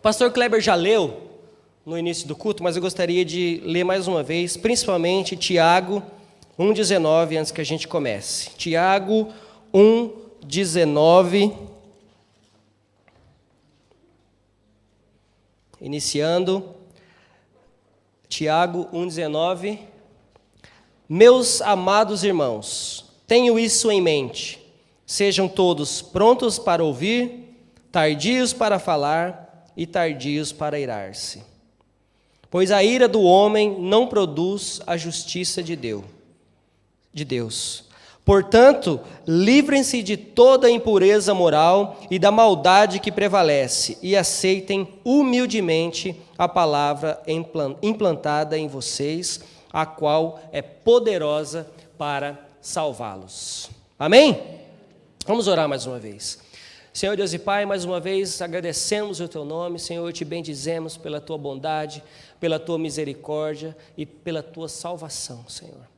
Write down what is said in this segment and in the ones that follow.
pastor Kleber já leu no início do culto, mas eu gostaria de ler mais uma vez, principalmente Tiago 1,19, antes que a gente comece. Tiago 1,19. Iniciando. Tiago 1,19. Meus amados irmãos, tenho isso em mente. Sejam todos prontos para ouvir, tardios para falar e tardios para irar-se. Pois a ira do homem não produz a justiça de Deus. Portanto, livrem-se de toda impureza moral e da maldade que prevalece e aceitem humildemente a palavra implantada em vocês, a qual é poderosa para salvá-los. Amém? Vamos orar mais uma vez. Senhor Deus e Pai, mais uma vez agradecemos o Teu nome, Senhor, te bendizemos pela Tua bondade, pela Tua misericórdia e pela Tua salvação, Senhor.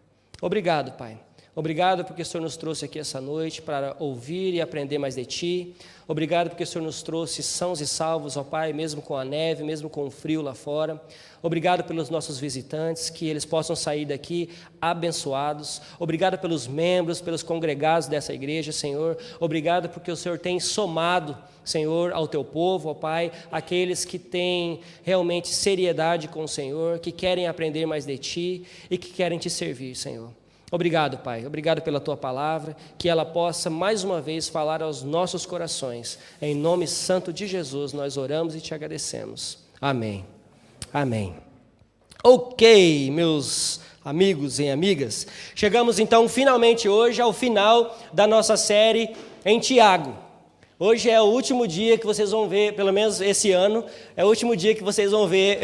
Obrigado, Pai. Obrigado porque o Senhor nos trouxe aqui essa noite para ouvir e aprender mais de Ti. Obrigado porque o Senhor nos trouxe sãos e salvos, ó Pai, mesmo com a neve, mesmo com o frio lá fora. Obrigado pelos nossos visitantes, que eles possam sair daqui abençoados. Obrigado pelos membros, pelos congregados dessa igreja, Senhor. Obrigado porque o Senhor tem somado, Senhor, ao Teu povo, ó Pai, aqueles que têm realmente seriedade com o Senhor, que querem aprender mais de Ti e que querem Te servir, Senhor. Obrigado, Pai. Obrigado pela Tua palavra, que ela possa mais uma vez falar aos nossos corações. Em nome santo de Jesus, nós oramos e Te agradecemos. Amém. Amém. Ok, meus amigos e amigas, chegamos então finalmente hoje ao final da nossa série em Tiago. Hoje é o último dia que vocês vão ver, pelo menos esse ano, é o último dia que vocês vão ver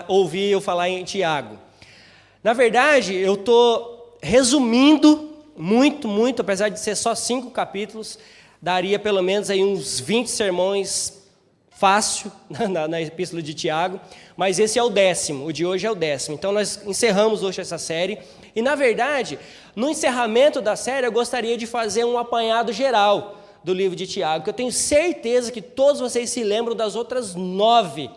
ouvir eu falar em Tiago. Na verdade, eu estou resumindo muito, apesar de ser só 5 capítulos, daria pelo menos aí uns 20 sermões fácil na epístola de Tiago, mas esse é o 10º, o de hoje é o 10º. Então nós encerramos hoje essa série, e na verdade, no encerramento da série eu gostaria de fazer um apanhado geral do livro de Tiago, que eu tenho certeza que todos vocês se lembram das outras 9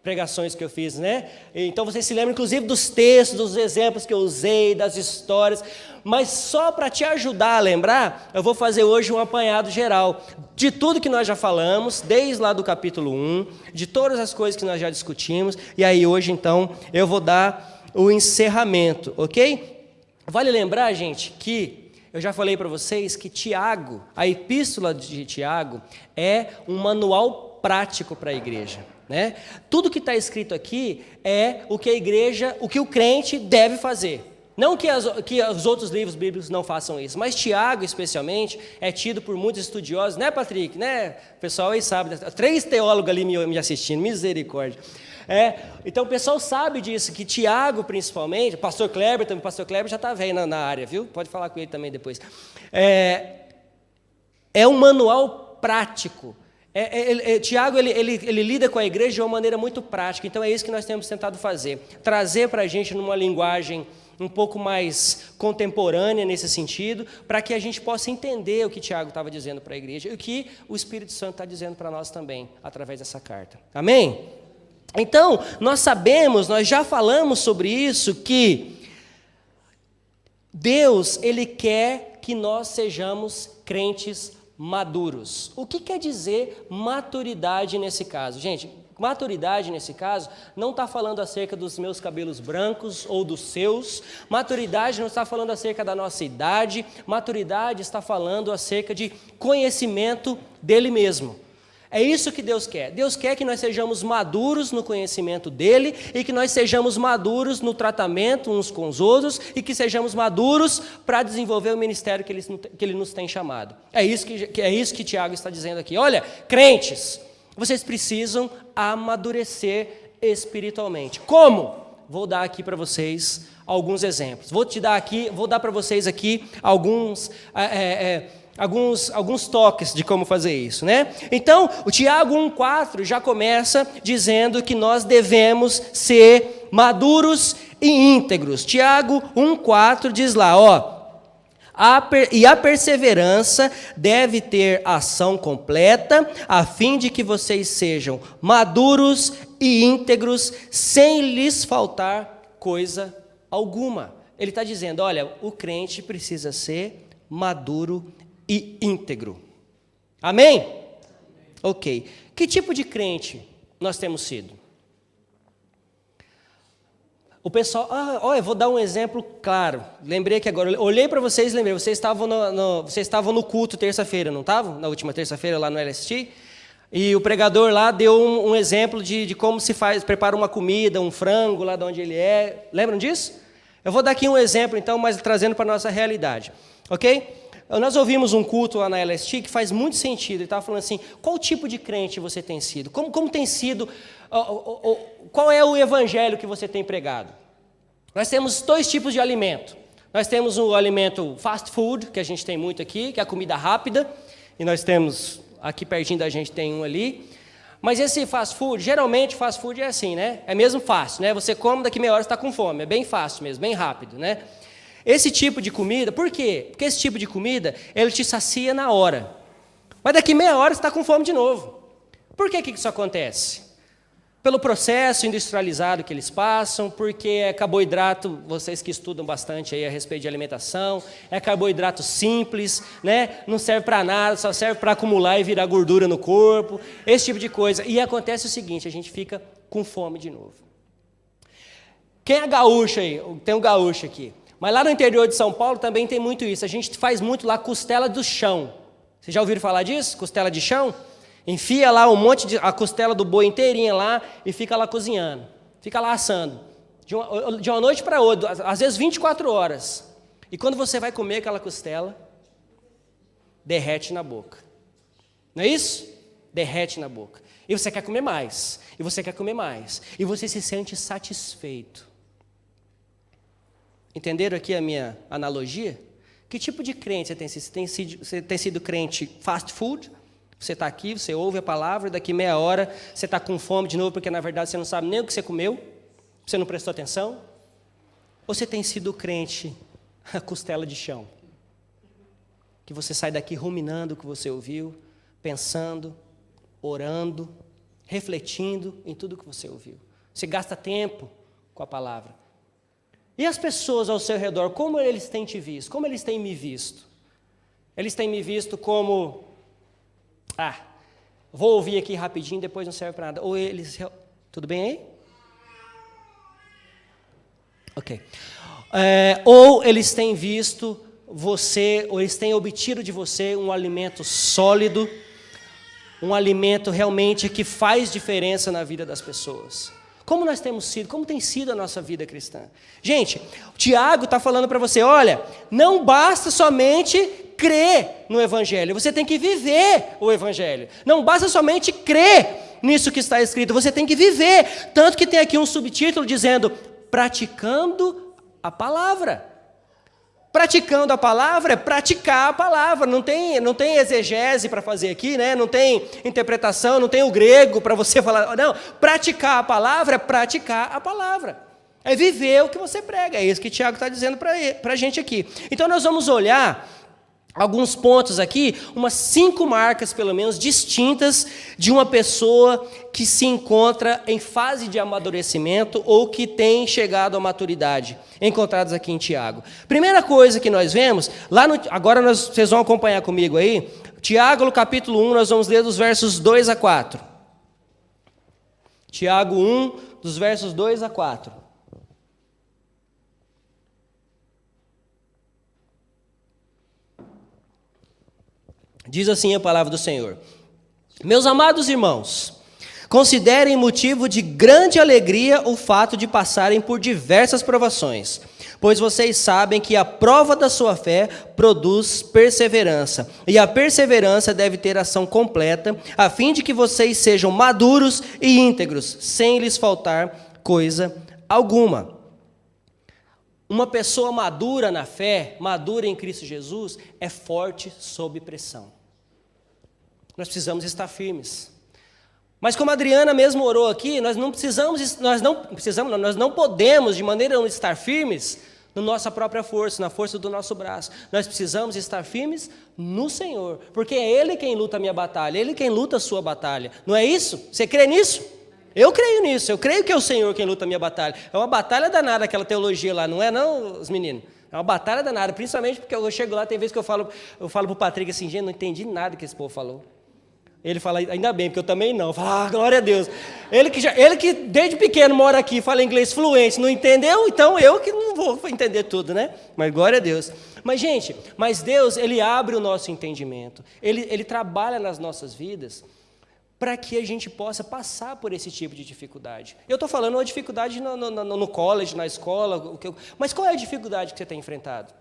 pregações que eu fiz, né? Então vocês se lembram inclusive dos textos, dos exemplos que eu usei, das histórias, mas só para te ajudar a lembrar, eu vou fazer hoje um apanhado geral de tudo que nós já falamos, desde lá do capítulo 1, de todas as coisas que nós já discutimos, e aí hoje então eu vou dar o encerramento, ok? Vale lembrar, gente, que eu já falei para vocês que Tiago, a epístola de Tiago, é um manual prático para a igreja. Né? Tudo que está escrito aqui é o que a igreja, o que o crente deve fazer. Não que os outros livros bíblicos não façam isso, mas Tiago, especialmente, é tido por muitos estudiosos, né, Patrick? Né? O pessoal aí sabe, 3 teólogos ali me assistindo, misericórdia. Então o pessoal sabe disso, que Tiago, principalmente, pastor Kleber já está velho na área, viu? Pode falar com ele também depois. É um manual prático. Tiago ele lida com a igreja de uma maneira muito prática, então é isso que nós temos tentado fazer, trazer para a gente numa linguagem um pouco mais contemporânea nesse sentido, para que a gente possa entender o que Tiago estava dizendo para a igreja e o que o Espírito Santo está dizendo para nós também, através dessa carta. Amém? Então, nós já falamos sobre isso, que Deus, Ele quer que nós sejamos crentes maduros. O que quer dizer maturidade nesse caso? Gente, maturidade nesse caso não está falando acerca dos meus cabelos brancos ou dos seus. Maturidade não está falando acerca da nossa idade. Maturidade está falando acerca de conhecimento dele mesmo. É isso que Deus quer. Deus quer que nós sejamos maduros no conhecimento dele e que nós sejamos maduros no tratamento uns com os outros e que sejamos maduros para desenvolver o ministério que ele nos tem chamado. É isso que Tiago está dizendo aqui. Olha, crentes, vocês precisam amadurecer espiritualmente. Como? Vou dar aqui para vocês alguns exemplos. Vou dar para vocês aqui alguns toques de como fazer isso, né? Então, o Tiago 1,4 já começa dizendo que nós devemos ser maduros e íntegros. Tiago 1,4 diz lá, E a perseverança deve ter ação completa, a fim de que vocês sejam maduros e íntegros, sem lhes faltar coisa alguma. Ele está dizendo, olha, o crente precisa ser maduro e íntegro. Amém? Ok. Que tipo de crente nós temos sido? O pessoal, eu vou dar um exemplo claro. Lembrei que agora, olhei para vocês e lembrei, vocês estavam no culto terça-feira, não estavam? Na última terça-feira lá no LST? E o pregador lá deu um exemplo de como se prepara uma comida, um frango lá de onde ele é. Lembram disso? Eu vou dar aqui um exemplo então, mas trazendo para a nossa realidade. Ok? Nós ouvimos um culto lá na LST que faz muito sentido. Ele estava falando assim, qual tipo de crente você tem sido? Como tem sido... Qual é o evangelho que você tem pregado? Nós temos 2 tipos de alimento. Nós temos o alimento fast food, que a gente tem muito aqui, que é a comida rápida, e nós temos, aqui pertinho da gente tem um ali. Mas esse fast food, geralmente fast food é assim, né? É mesmo fácil, né? Você come, daqui meia hora você está com fome, é bem fácil mesmo, bem rápido, né? Esse tipo de comida, por quê? Porque esse tipo de comida, ele te sacia na hora. Mas daqui meia hora você está com fome de novo. Por que isso acontece? Pelo processo industrializado que eles passam, porque é carboidrato, vocês que estudam bastante aí a respeito de alimentação, é carboidrato simples, né? Não serve para nada, só serve para acumular e virar gordura no corpo, esse tipo de coisa. E acontece o seguinte, a gente fica com fome de novo. Quem é gaúcho aí? Tem um gaúcho aqui. Mas lá no interior de São Paulo também tem muito isso. A gente faz muito lá costela do chão. Vocês já ouviram falar disso? Costela de chão? Enfia lá a costela do boi inteirinha lá e fica lá cozinhando. Fica lá assando. De uma noite para outra, às vezes 24 horas. E quando você vai comer aquela costela, derrete na boca. Não é isso? Derrete na boca. E você quer comer mais. E você quer comer mais. E você se sente satisfeito. Entenderam aqui a minha analogia? Que tipo de crente você tem sido? Você tem sido crente fast food? Você está aqui, você ouve a palavra, daqui meia hora você está com fome de novo, porque na verdade você não sabe nem o que você comeu, você não prestou atenção? Ou você tem sido crente a costela de chão? Que você sai daqui ruminando o que você ouviu, pensando, orando, refletindo em tudo que você ouviu. Você gasta tempo com a palavra. E as pessoas ao seu redor, como eles têm te visto? Como eles têm me visto? Eles têm me visto como... vou ouvir aqui rapidinho, depois não serve para nada. Ou eles... Tudo bem aí? Ok. Ou eles têm visto você, ou eles têm obtido de você um alimento sólido, um alimento realmente que faz diferença na vida das pessoas. Como nós temos sido, como tem sido a nossa vida cristã? Gente, o Tiago está falando para você, olha, não basta somente crer no Evangelho, você tem que viver o Evangelho. Não basta somente crer nisso que está escrito, você tem que viver. Tanto que tem aqui um subtítulo dizendo, praticando a palavra. Praticando a palavra é praticar a palavra, não tem exegese para fazer aqui, né? Não tem interpretação, não tem o grego para você falar, não, praticar a palavra é praticar a palavra, é viver o que você prega, é isso que Tiago está dizendo para a gente aqui. Então nós vamos olhar alguns pontos aqui, umas 5 marcas pelo menos distintas de uma pessoa que se encontra em fase de amadurecimento ou que tem chegado à maturidade, encontradas aqui em Tiago. Primeira coisa que nós vemos, agora vocês vão acompanhar comigo aí, Tiago no capítulo 1, nós vamos ler dos versos 2 a 4. Tiago 1, dos versos 2 a 4. Diz assim a palavra do Senhor. Meus amados irmãos, considerem motivo de grande alegria o fato de passarem por diversas provações, pois vocês sabem que a prova da sua fé produz perseverança, e a perseverança deve ter ação completa, a fim de que vocês sejam maduros e íntegros, sem lhes faltar coisa alguma. Uma pessoa madura na fé, madura em Cristo Jesus, é forte sob pressão. Nós precisamos estar firmes. Mas como a Adriana mesmo orou aqui, nós não podemos de maneira a não estar firmes na nossa própria força, na força do nosso braço. Nós precisamos estar firmes no Senhor, porque é Ele quem luta a minha batalha, Ele quem luta a sua batalha. Não é isso? Você crê nisso? Eu creio nisso, eu creio que é o Senhor quem luta a minha batalha. É uma batalha danada aquela teologia lá, não é não, os meninos? É uma batalha danada, principalmente porque eu chego lá, tem vezes que eu falo para o Patrick assim, gente, não entendi nada que esse povo falou. Ele fala, ainda bem, porque eu também não. Eu falo, glória a Deus. Ele que desde pequeno mora aqui, fala inglês fluente, não entendeu? Então eu que não vou entender tudo, né? Mas glória a Deus. Mas, gente, Deus, Ele abre o nosso entendimento. Ele trabalha nas nossas vidas para que a gente possa passar por esse tipo de dificuldade. Eu estou falando uma dificuldade no college, na escola, mas qual é a dificuldade que você tem enfrentado?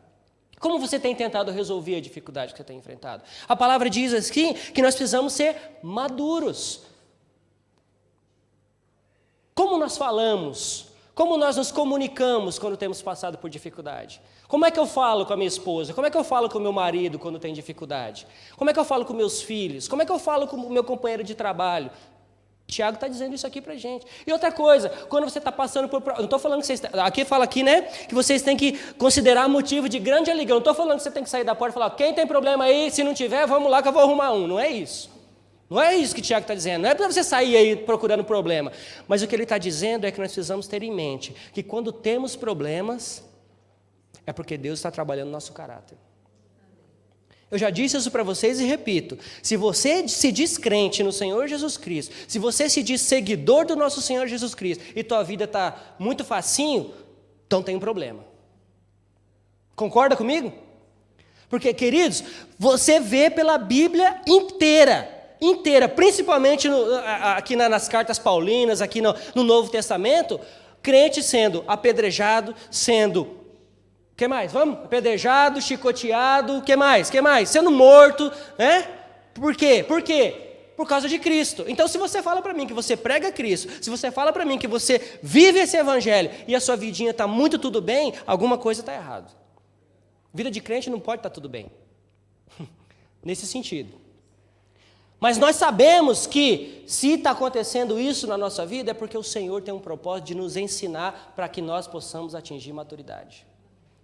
Como você tem tentado resolver a dificuldade que você tem enfrentado? A palavra diz assim que nós precisamos ser maduros. Como nós falamos? Como nós nos comunicamos quando temos passado por dificuldade? Como é que eu falo com a minha esposa? Como é que eu falo com o meu marido quando tem dificuldade? Como é que eu falo com meus filhos? Como é que eu falo com o meu companheiro de trabalho? Tiago está dizendo isso aqui para a gente. E outra coisa, quando você está passando por... Não estou falando que vocês... Aqui fala aqui, né? Que vocês têm que considerar motivo de grande alegria. Não estou falando que você tem que sair da porta e falar, quem tem problema aí, se não tiver, vamos lá que eu vou arrumar um. Não é isso. Não é isso que o Tiago está dizendo. Não é para você sair aí procurando problema. Mas o que ele está dizendo é que nós precisamos ter em mente que quando temos problemas, é porque Deus está trabalhando no nosso caráter. Eu já disse isso para vocês e repito, se você se diz crente no Senhor Jesus Cristo, se você se diz seguidor do nosso Senhor Jesus Cristo e tua vida está muito facinho, então tem um problema. Concorda comigo? Porque, queridos, você vê pela Bíblia inteira, principalmente aqui nas cartas paulinas, aqui no Novo Testamento, crente sendo apedrejado, sendo... O que mais? Vamos? Apedrejado, chicoteado, o que mais? Sendo morto, né? Por quê? Por causa de Cristo. Então, se você fala para mim que você prega Cristo, se você fala para mim que você vive esse evangelho e a sua vidinha está muito tudo bem, alguma coisa está errada. Vida de crente não pode estar tudo bem. Nesse sentido. Mas nós sabemos que se está acontecendo isso na nossa vida é porque o Senhor tem um propósito de nos ensinar para que nós possamos atingir maturidade.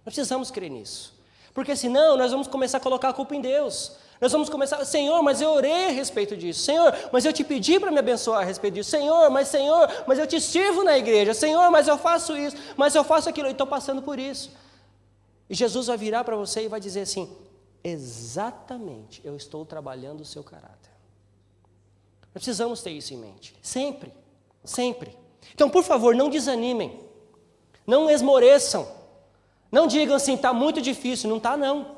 Nós precisamos crer nisso, porque senão nós vamos começar a colocar a culpa em Deus. Nós vamos começar, Senhor, mas eu orei a respeito disso. Senhor, mas eu te pedi para me abençoar a respeito disso. Senhor, mas eu te sirvo na igreja. Senhor, mas eu faço isso, mas eu faço aquilo, e estou passando por isso. E Jesus vai virar para você e vai dizer assim, exatamente, eu estou trabalhando o seu caráter. Nós precisamos ter isso em mente, sempre, sempre. Então, por favor, não desanimem, não esmoreçam. Não digam assim, está muito difícil. Não está não,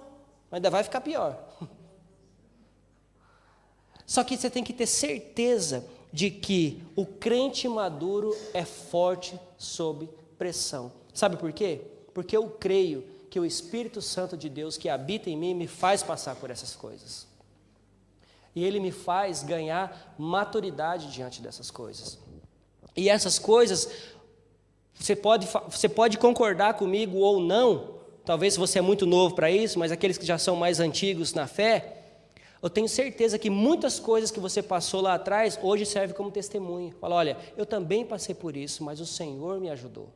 ainda vai ficar pior. Só que você tem que ter certeza de que o crente maduro é forte sob pressão. Sabe por quê? Porque eu creio que o Espírito Santo de Deus que habita em mim me faz passar por essas coisas. E Ele me faz ganhar maturidade diante dessas coisas. E essas coisas... Você pode concordar comigo ou não, talvez você é muito novo para isso, mas aqueles que já são mais antigos na fé, eu tenho certeza que muitas coisas que você passou lá atrás, hoje servem como testemunho. Fala, olha, eu também passei por isso, mas o Senhor me ajudou.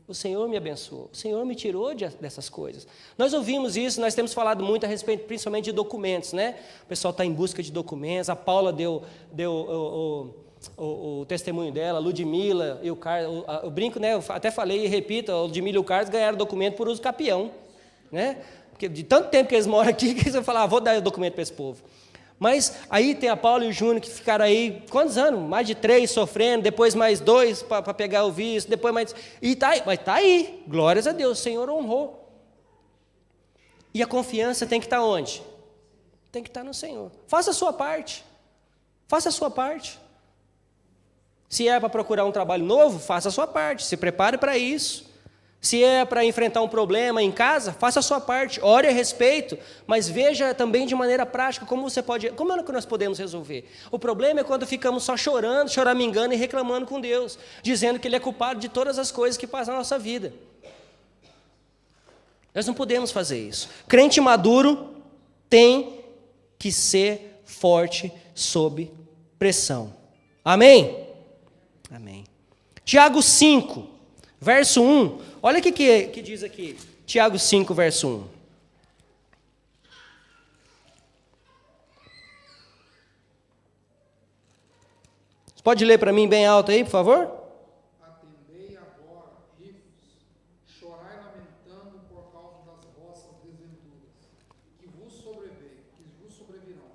O Senhor me abençoou, o Senhor me tirou dessas coisas. Nós ouvimos isso, nós temos falado muito a respeito, principalmente de documentos, né? O pessoal está em busca de documentos, a Paula deu o testemunho dela, a Ludmila e o Carlos, eu brinco, né? Eu até falei e repito, a Ludmila e o Carlos ganharam documento por uso capião, né? Porque de tanto tempo que eles moram aqui, que eles vão falar, vou dar o documento para esse povo. Mas aí tem a Paula e o Júnior que ficaram aí, quantos anos? Mais de 3 sofrendo, depois mais 2 para pegar o visto, depois mais... E tá aí, mas está aí, glórias a Deus, o Senhor honrou. E a confiança tem que estar onde? Tem que estar no Senhor. Faça a sua parte. Faça a sua parte. Se é para procurar um trabalho novo, faça a sua parte, se prepare para isso. Se é para enfrentar um problema em casa, faça a sua parte, ore a respeito, mas veja também de maneira prática como é que nós podemos resolver. O problema é quando ficamos só chorando, choramingando e reclamando com Deus, dizendo que Ele é culpado de todas as coisas que passam na nossa vida. Nós não podemos fazer isso. Crente maduro tem que ser forte sob pressão. Amém? Amém. Tiago 5, verso 1, Olha o que diz aqui, Tiago 5, verso 1. Você pode ler para mim bem alto aí, por favor? Atendei agora, ricos, chorai lamentando por causa das vossas desventuras, que vos sobrevirão.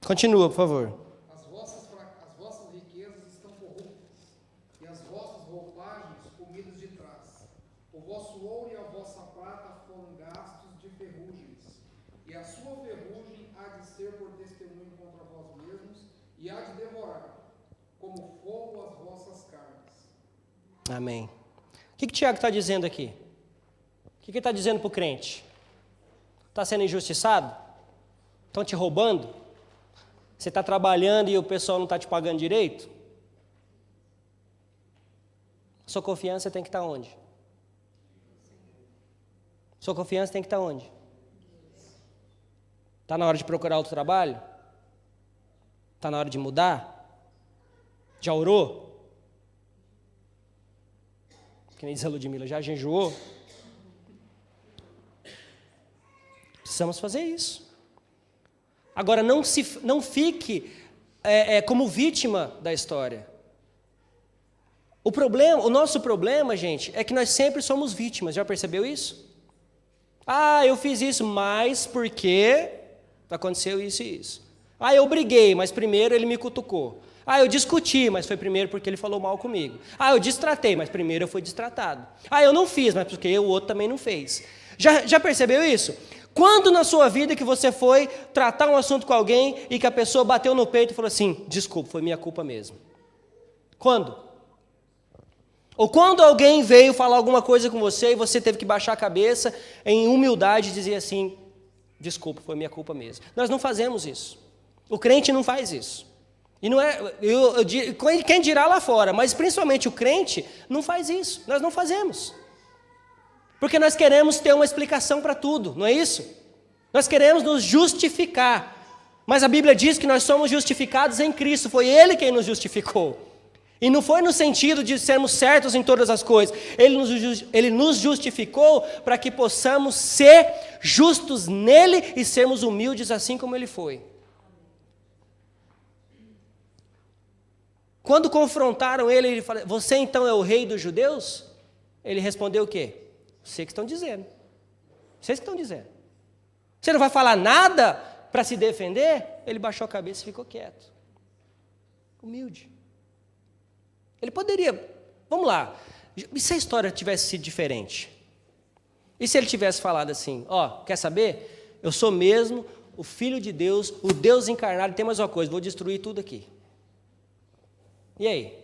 Continua, por favor. As vossas riquezas estão corruptas, e as vossas roupagens comidas de trás. O vosso ouro e a vossa prata foram gastos de ferrugens, e a sua ferrugem há de ser por testemunho contra vós mesmos, e há de devorar, como fogo as vossas carnes. Amém. O que Tiago está dizendo aqui? O que ele está dizendo para o crente? Está sendo injustiçado? Estão te roubando? Você está trabalhando e o pessoal não está te pagando direito? Sua confiança tem que estar onde? Sua confiança tem que estar onde? Está na hora de procurar outro trabalho? Está na hora de mudar? Já orou? Que nem diz a Ludmila, já jejuou? Precisamos fazer isso. Agora, não fique como vítima da história. O nosso problema, gente, é que nós sempre somos vítimas. Já percebeu isso? Ah, eu fiz isso, mas porque aconteceu isso e isso. Ah, eu briguei, mas primeiro ele me cutucou. Ah, eu discuti, mas foi primeiro porque ele falou mal comigo. Ah, eu destratei, mas primeiro eu fui destratado. Ah, eu não fiz, mas porque o outro também não fez. Já percebeu isso? Quando na sua vida que você foi tratar um assunto com alguém e que a pessoa bateu no peito e falou assim, desculpa, foi minha culpa mesmo. Quando? Ou quando alguém veio falar alguma coisa com você e você teve que baixar a cabeça em humildade e dizer assim, desculpa, foi minha culpa mesmo. Nós não fazemos isso. O crente não faz isso. E não é, quem dirá lá fora, mas principalmente o crente não faz isso. Nós não fazemos. Porque nós queremos ter uma explicação para tudo, não é isso? Nós queremos nos justificar. Mas a Bíblia diz que nós somos justificados em Cristo, foi Ele quem nos justificou. E não foi no sentido de sermos certos em todas as coisas. Ele nos justificou para que possamos ser justos nele e sermos humildes assim como Ele foi. Quando confrontaram ele falou, você então é o rei dos judeus? Ele respondeu o quê? Vocês que estão dizendo. Vocês que estão dizendo. Você não vai falar nada para se defender? Ele baixou a cabeça e ficou quieto. Humilde. Ele poderia, vamos lá, e se a história tivesse sido diferente? E se ele tivesse falado assim, quer saber? Eu sou mesmo o Filho de Deus, o Deus encarnado, tem mais uma coisa, vou destruir tudo aqui. E aí?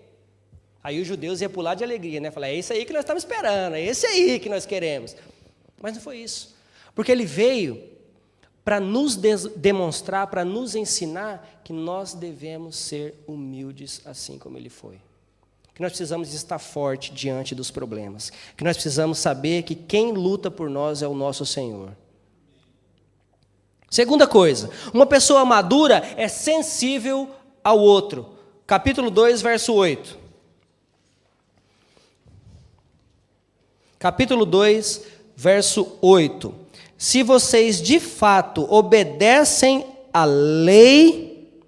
Aí os judeus iam pular de alegria, né? Falar, é isso aí que nós estamos esperando, é esse aí que nós queremos. Mas não foi isso. Porque ele veio para nos demonstrar, para nos ensinar que nós devemos ser humildes assim como ele foi. Que nós precisamos estar forte diante dos problemas. Que nós precisamos saber que quem luta por nós é o nosso Senhor. Segunda coisa, uma pessoa madura é sensível ao outro. Capítulo 2, verso 8. Capítulo 2, verso 8. Se vocês de fato obedecem à lei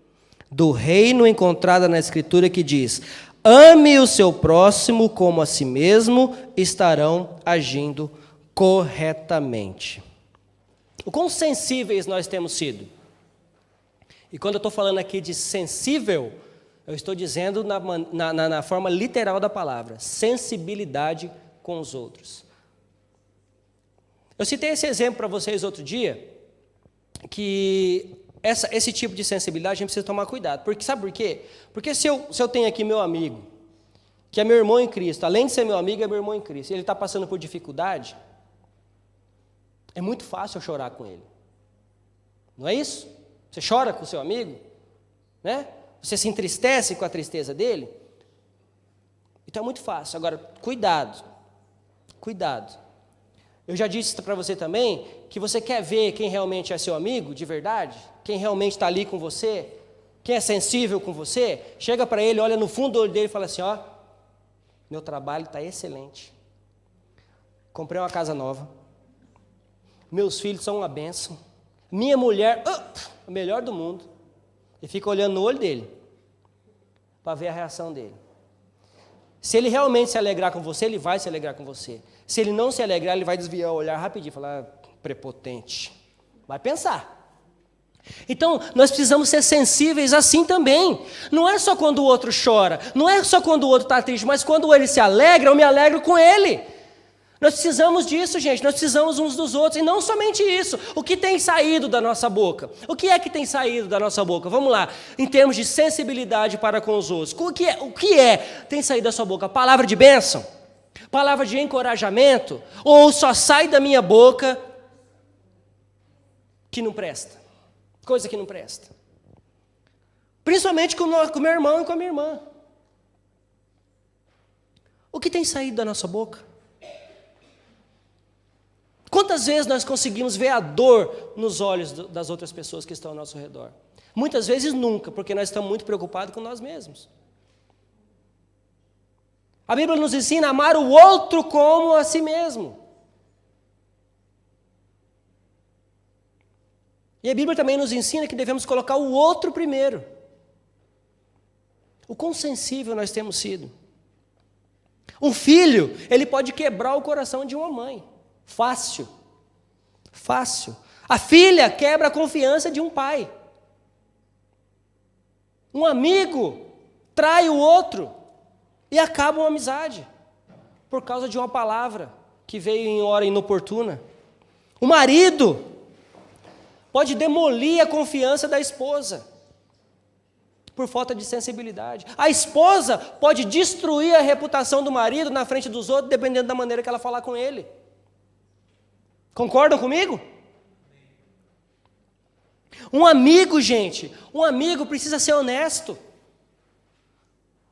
do reino encontrada na Escritura que diz, ame o seu próximo como a si mesmo, estarão agindo corretamente. O quão sensíveis nós temos sido? E quando eu estou falando aqui de sensível, eu estou dizendo na forma literal da palavra, sensibilidade com os outros. Eu citei esse exemplo para vocês outro dia, que esse tipo de sensibilidade a gente precisa tomar cuidado. Porque, sabe por quê? Porque se eu tenho aqui meu amigo, que é meu irmão em Cristo, além de ser meu amigo, é meu irmão em Cristo, e ele está passando por dificuldade, é muito fácil eu chorar com ele. Não é isso? Você chora com o seu amigo, né? Você se entristece com a tristeza dele? Então é muito fácil. Agora, cuidado. Eu já disse para você também que você quer ver quem realmente é seu amigo, de verdade? Quem realmente está ali com você? Quem é sensível com você? Chega para ele, olha no fundo do olho dele e fala assim, meu trabalho está excelente. comprei uma casa nova, meus filhos são uma bênção, minha mulher, a melhor do mundo, e fica olhando no olho dele, para ver a reação dele. Se ele realmente se alegrar com você, ele vai se alegrar com você. Se ele não se alegrar, ele vai desviar o olhar rapidinho, falar, prepotente. Vai pensar. Então, nós precisamos ser sensíveis assim também. Não é só quando o outro chora, não é só quando o outro está triste, mas quando ele se alegra, eu me alegro com ele. Nós precisamos disso, gente, nós precisamos uns dos outros, e não somente isso. O que tem saído da nossa boca? O que é que tem saído da nossa boca? Vamos lá, em termos de sensibilidade para com os outros. O que tem saído da sua boca? Palavra de bênção? Palavra de encorajamento? Ou só sai da minha boca que não presta? Coisa que não presta. Principalmente com o meu irmão e com a minha irmã. O que tem saído da nossa boca? Quantas vezes nós conseguimos ver a dor nos olhos das outras pessoas que estão ao nosso redor? Muitas vezes nunca, porque nós estamos muito preocupados com nós mesmos. A Bíblia nos ensina a amar o outro como a si mesmo. E a Bíblia também nos ensina que devemos colocar o outro primeiro. O quão sensível nós temos sido. Um filho, ele pode quebrar o coração de uma mãe. Fácil. Fácil. A filha quebra a confiança de um pai. Um amigo trai o outro e acaba uma amizade por causa de uma palavra que veio em hora inoportuna. O marido pode demolir a confiança da esposa por falta de sensibilidade. A esposa pode destruir a reputação do marido na frente dos outros, dependendo da maneira que ela falar com ele. Concordam comigo? Um amigo, gente, um amigo precisa ser honesto.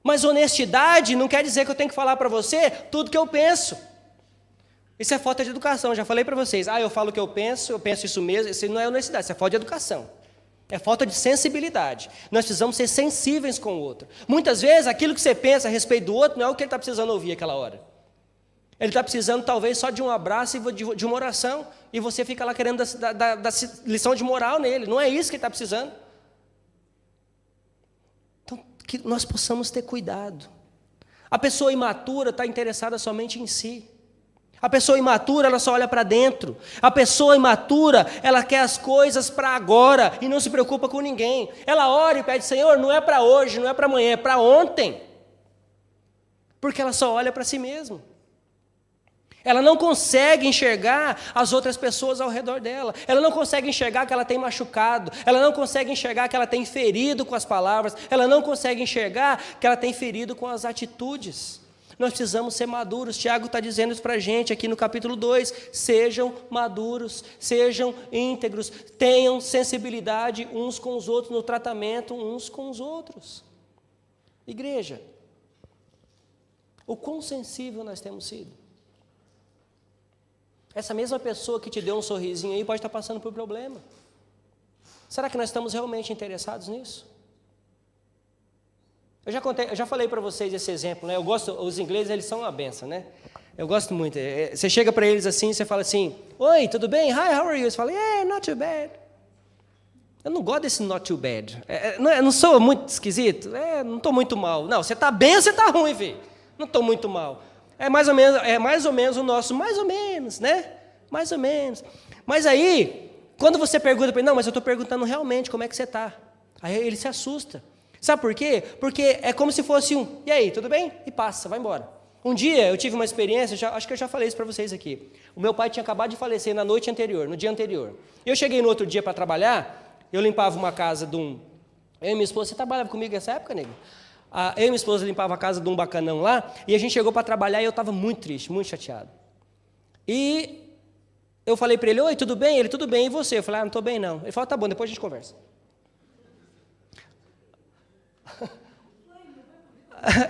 Mas honestidade não quer dizer que eu tenho que falar para você tudo que eu penso. Isso é falta de educação, já falei para vocês. Eu falo o que eu penso isso mesmo. Isso não é honestidade, isso é falta de educação. É falta de sensibilidade. Nós precisamos ser sensíveis com o outro. Muitas vezes, aquilo que você pensa a respeito do outro não é o que ele está precisando ouvir naquela hora. Ele está precisando, talvez, só de um abraço e de uma oração. E você fica lá querendo dar lição de moral nele. Não é isso que ele está precisando. Então, que nós possamos ter cuidado. A pessoa imatura está interessada somente em si. A pessoa imatura, ela só olha para dentro. A pessoa imatura, ela quer as coisas para agora e não se preocupa com ninguém. Ela ora e pede, Senhor, não é para hoje, não é para amanhã, é para ontem. Porque ela só olha para si mesma. Ela não consegue enxergar as outras pessoas ao redor dela. Ela não consegue enxergar que ela tem machucado. Ela não consegue enxergar que ela tem ferido com as palavras. Ela não consegue enxergar que ela tem ferido com as atitudes. Nós precisamos ser maduros. Tiago está dizendo isso para a gente aqui no capítulo 2. Sejam maduros, sejam íntegros, tenham sensibilidade uns com os outros, no tratamento uns com os outros. Igreja, o quão sensível nós temos sido? Essa mesma pessoa que te deu um sorrisinho aí pode estar passando por problema. Será que nós estamos realmente interessados nisso? Eu já falei para vocês esse exemplo, né? Eu gosto, os ingleses, eles são uma benção, né? Eu gosto muito. Você chega para eles assim, você fala assim, oi, tudo bem? Hi, how are you? Você fala, yeah, not too bad. Eu não gosto desse not too bad. Não sou muito esquisito? Não estou muito mal. Não, você está bem ou você está ruim, filho? Não estou muito mal. É mais ou menos o nosso, mais ou menos, né? Mais ou menos. Mas aí, quando você pergunta para ele, não, mas eu estou perguntando realmente como é que você está. Aí ele se assusta. Sabe por quê? Porque é como se fosse e aí, tudo bem? E passa, vai embora. Um dia eu tive uma experiência, acho que eu já falei isso para vocês aqui. O meu pai tinha acabado de falecer no dia anterior. Eu cheguei no outro dia para trabalhar, eu limpava uma casa de um... Eu e minha esposa, você trabalhava comigo nessa época, nego? Eu e minha esposa limpava a casa de um bacanão lá, e a gente chegou para trabalhar e eu estava muito triste, muito chateado. E eu falei para ele, oi, tudo bem? Ele, tudo bem, e você? Eu falei, não estou bem não. Ele falou, tá bom, depois a gente conversa.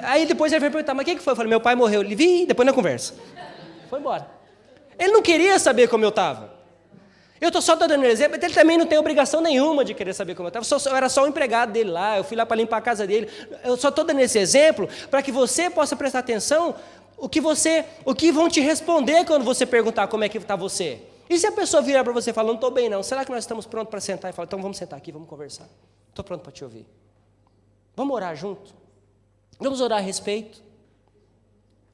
Aí depois ele veio perguntar, mas o que foi? Eu falei, meu pai morreu. Ele, depois na conversa. Foi embora. Ele não queria saber como eu estava. Eu estou só dando um exemplo, ele também não tem obrigação nenhuma de querer saber como eu estava. Eu era só o empregado dele lá, eu fui lá para limpar a casa dele. Eu só estou dando esse exemplo para que você possa prestar atenção o que vão te responder quando você perguntar como é que está você. E se a pessoa virar para você e falar, não estou bem não, será que nós estamos prontos para sentar e falar, então vamos sentar aqui, vamos conversar. Estou pronto para te ouvir. Vamos orar junto? Vamos orar a respeito?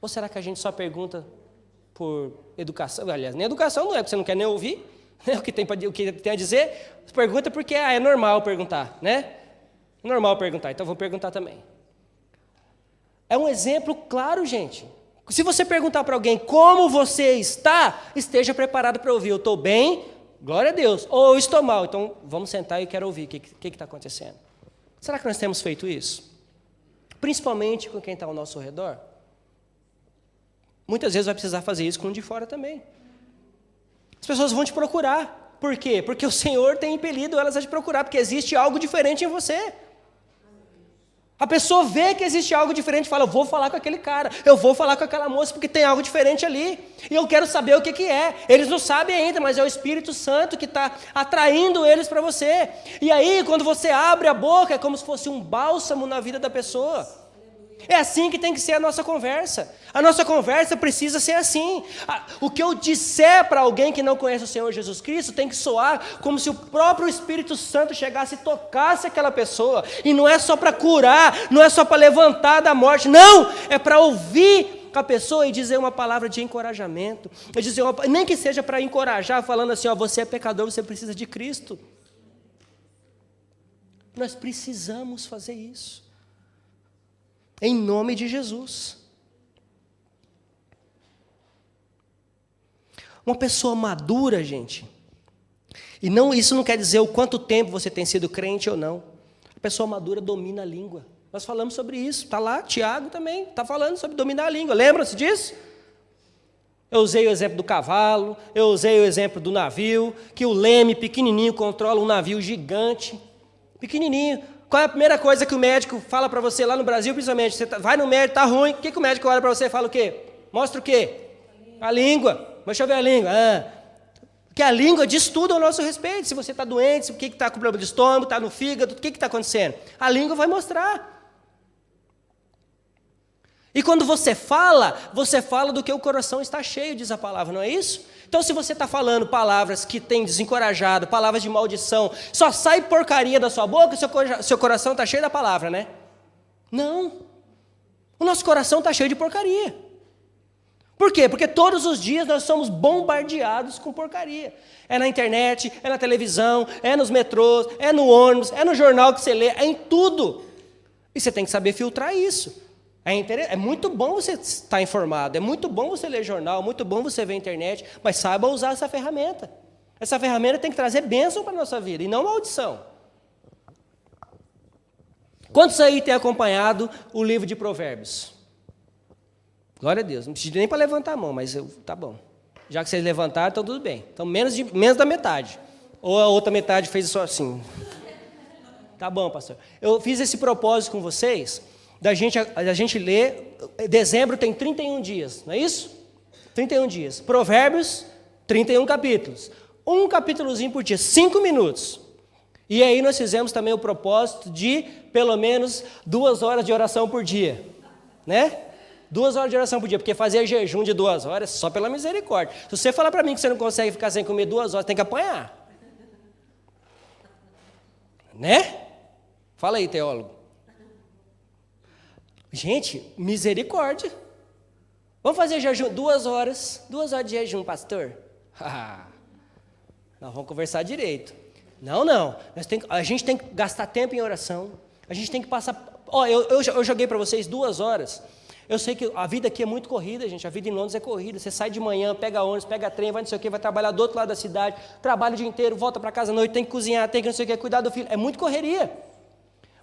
Ou será que a gente só pergunta por educação? Aliás, nem educação não é, porque você não quer nem ouvir, né? o que tem a dizer. Você pergunta porque é normal perguntar, né? É normal perguntar, então vou perguntar também. É um exemplo claro, gente. Se você perguntar para alguém como você está, esteja preparado para ouvir. Eu estou bem, glória a Deus. Ou eu estou mal, então vamos sentar e eu quero ouvir o que está acontecendo. Será que nós temos feito isso? Principalmente com quem está ao nosso redor. Muitas vezes vai precisar fazer isso com o de fora também. As pessoas vão te procurar. Por quê? Porque o Senhor tem impelido elas a te procurar, porque existe algo diferente em você. A pessoa vê que existe algo diferente e fala, eu vou falar com aquele cara, eu vou falar com aquela moça, porque tem algo diferente ali. E eu quero saber o que é. Eles não sabem ainda, mas é o Espírito Santo que está atraindo eles para você. E aí, quando você abre a boca, é como se fosse um bálsamo na vida da pessoa. É assim que tem que ser a nossa conversa. A nossa conversa precisa ser assim. O que eu disser para alguém que não conhece o Senhor Jesus Cristo tem que soar como se o próprio Espírito Santo chegasse e tocasse aquela pessoa. E não é só para curar, não é só para levantar da morte, não! É para ouvir a pessoa e dizer uma palavra de encorajamento. Nem que seja para encorajar, falando assim, ó, você é pecador, você precisa de Cristo. Nós precisamos fazer isso. Em nome de Jesus. Uma pessoa madura, gente, e isso não quer dizer o quanto tempo você tem sido crente ou não. A pessoa madura domina a língua. Nós falamos sobre isso, está lá, Tiago também está falando sobre dominar a língua. Lembram-se disso? Eu usei o exemplo do cavalo, eu usei o exemplo do navio, que o leme pequenininho controla um navio gigante, pequenininho. Qual é a primeira coisa que o médico fala para você lá no Brasil, principalmente? Você vai no médico, está ruim, o que o médico olha para você e fala o quê? Mostra o quê? A língua. Deixa eu ver a língua. Porque a língua diz tudo ao nosso respeito. Se você está doente, o que está com problema de estômago, está no fígado, o que está acontecendo? A língua vai mostrar. E quando você fala do que o coração está cheio, diz a palavra, não é isso? Então, se você está falando palavras que têm desencorajado, palavras de maldição, só sai porcaria da sua boca, seu coração está cheio da palavra, né? Não. O nosso coração está cheio de porcaria. Por quê? Porque todos os dias nós somos bombardeados com porcaria. É na internet, é na televisão, é nos metrôs, é no ônibus, é no jornal que você lê, é em tudo. E você tem que saber filtrar isso. É muito bom você estar informado, é muito bom você ler jornal, muito bom você ver internet, mas saiba usar essa ferramenta. Essa ferramenta tem que trazer bênção para a nossa vida, e não maldição. Quantos aí têm acompanhado o livro de Provérbios? Glória a Deus, não precisa nem para levantar a mão, mas tá bom. Já que vocês levantaram, então tudo bem. Então menos da metade. Ou a outra metade fez só assim. Tá bom, pastor. Eu fiz esse propósito com vocês, da gente ler, dezembro tem 31 dias, não é isso? 31 dias. Provérbios, 31 capítulos. Um capítulozinho por dia, 5 minutos. E aí nós fizemos também o propósito de, pelo menos, 2 horas de oração por dia. Né? 2 horas de oração por dia, porque fazer jejum de 2 horas só pela misericórdia. Se você falar para mim que você não consegue ficar sem comer 2 horas, tem que apanhar. Né? Fala aí, teólogo. Gente, misericórdia. Vamos fazer jejum 2 horas. 2 horas de jejum, pastor? Nós vamos conversar direito. Não. A gente tem que gastar tempo em oração. A gente tem que passar... Eu joguei para vocês 2 horas. Eu sei que a vida aqui é muito corrida, gente. A vida em Londres é corrida. Você sai de manhã, pega ônibus, pega trem, vai não sei o quê, vai trabalhar do outro lado da cidade, trabalha o dia inteiro, volta para casa à noite, tem que cozinhar, tem que não sei o quê, cuidar do filho. É muito correria.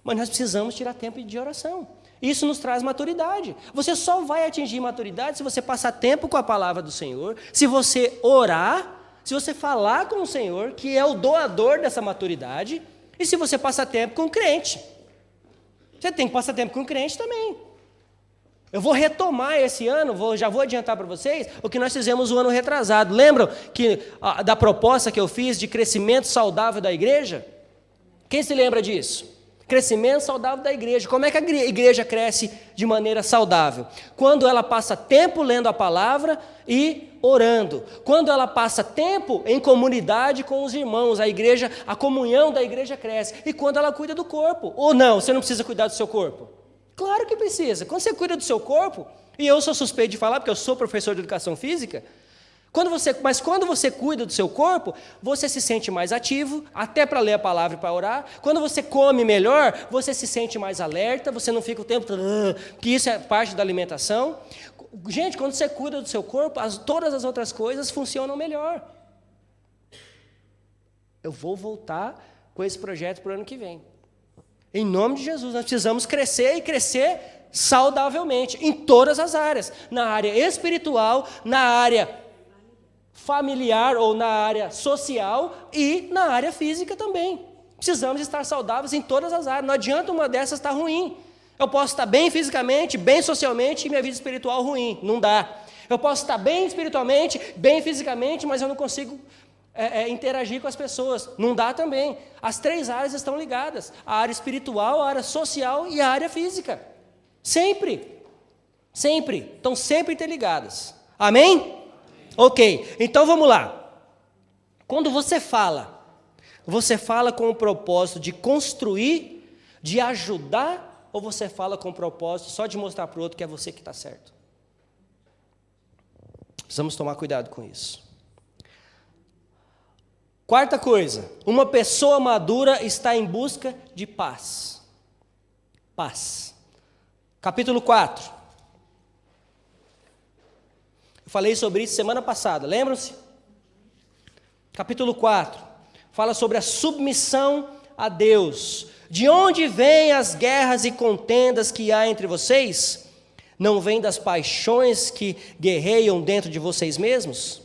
Mas nós precisamos tirar tempo de oração. Isso nos traz maturidade. Você só vai atingir maturidade se você passar tempo com a palavra do Senhor, se você orar, se você falar com o Senhor, que é o doador dessa maturidade, e se você passar tempo com o crente. Você tem que passar tempo com o crente também. Eu vou retomar esse ano, já vou adiantar para vocês, o que nós fizemos o ano retrasado. Lembram da proposta que eu fiz de crescimento saudável da igreja? Quem se lembra disso? Crescimento saudável da igreja. Como é que a igreja cresce de maneira saudável? Quando ela passa tempo lendo a palavra e orando. Quando ela passa tempo em comunidade com os irmãos, a comunhão da igreja cresce. E quando ela cuida do corpo. Ou não, você não precisa cuidar do seu corpo? Claro que precisa. Quando você cuida do seu corpo, e eu sou suspeito de falar porque eu sou professor de educação física, mas quando você cuida do seu corpo, você se sente mais ativo, até para ler a palavra e para orar. Quando você come melhor, você se sente mais alerta, você não fica o tempo todo, que isso é parte da alimentação. Gente, quando você cuida do seu corpo, todas as outras coisas funcionam melhor. Eu vou voltar com esse projeto para o ano que vem. Em nome de Jesus, nós precisamos crescer e crescer saudavelmente, em todas as áreas. Na área espiritual, na área familiar ou na área social e na área física também. Precisamos estar saudáveis em todas as áreas. Não adianta uma dessas estar ruim. Eu posso estar bem fisicamente, bem socialmente e minha vida espiritual ruim. Não dá. Eu posso estar bem espiritualmente, bem fisicamente, mas eu não consigo interagir com as pessoas. Não dá também. As três áreas estão ligadas. A área espiritual, a área social e a área física. Sempre. Sempre. Estão sempre interligadas. Amém? Ok, então vamos lá. Quando você fala com o propósito de construir, de ajudar, ou você fala com o propósito só de mostrar para o outro que é você que está certo? Precisamos tomar cuidado com isso. Quarta coisa, uma pessoa madura está em busca de paz. Paz. Capítulo 4. Falei sobre isso semana passada, lembram-se? Capítulo 4, fala sobre a submissão a Deus. De onde vêm as guerras e contendas que há entre vocês? Não vêm das paixões que guerreiam dentro de vocês mesmos?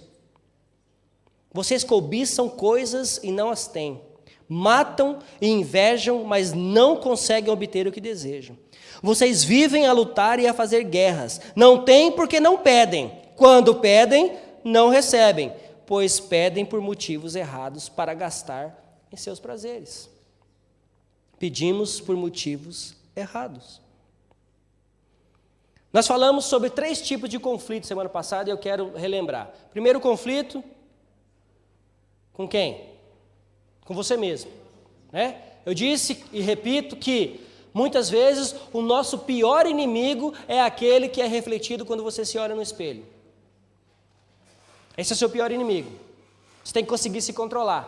Vocês cobiçam coisas e não as têm. Matam e invejam, mas não conseguem obter o que desejam. Vocês vivem a lutar e a fazer guerras. Não têm porque não pedem. Quando pedem, não recebem, pois pedem por motivos errados para gastar em seus prazeres. Pedimos por motivos errados. Nós falamos sobre 3 tipos de conflito semana passada e eu quero relembrar. Primeiro conflito, com quem? Com você mesmo. Né? Eu disse e repito que muitas vezes o nosso pior inimigo é aquele que é refletido quando você se olha no espelho. Esse é o seu pior inimigo. Você tem que conseguir se controlar.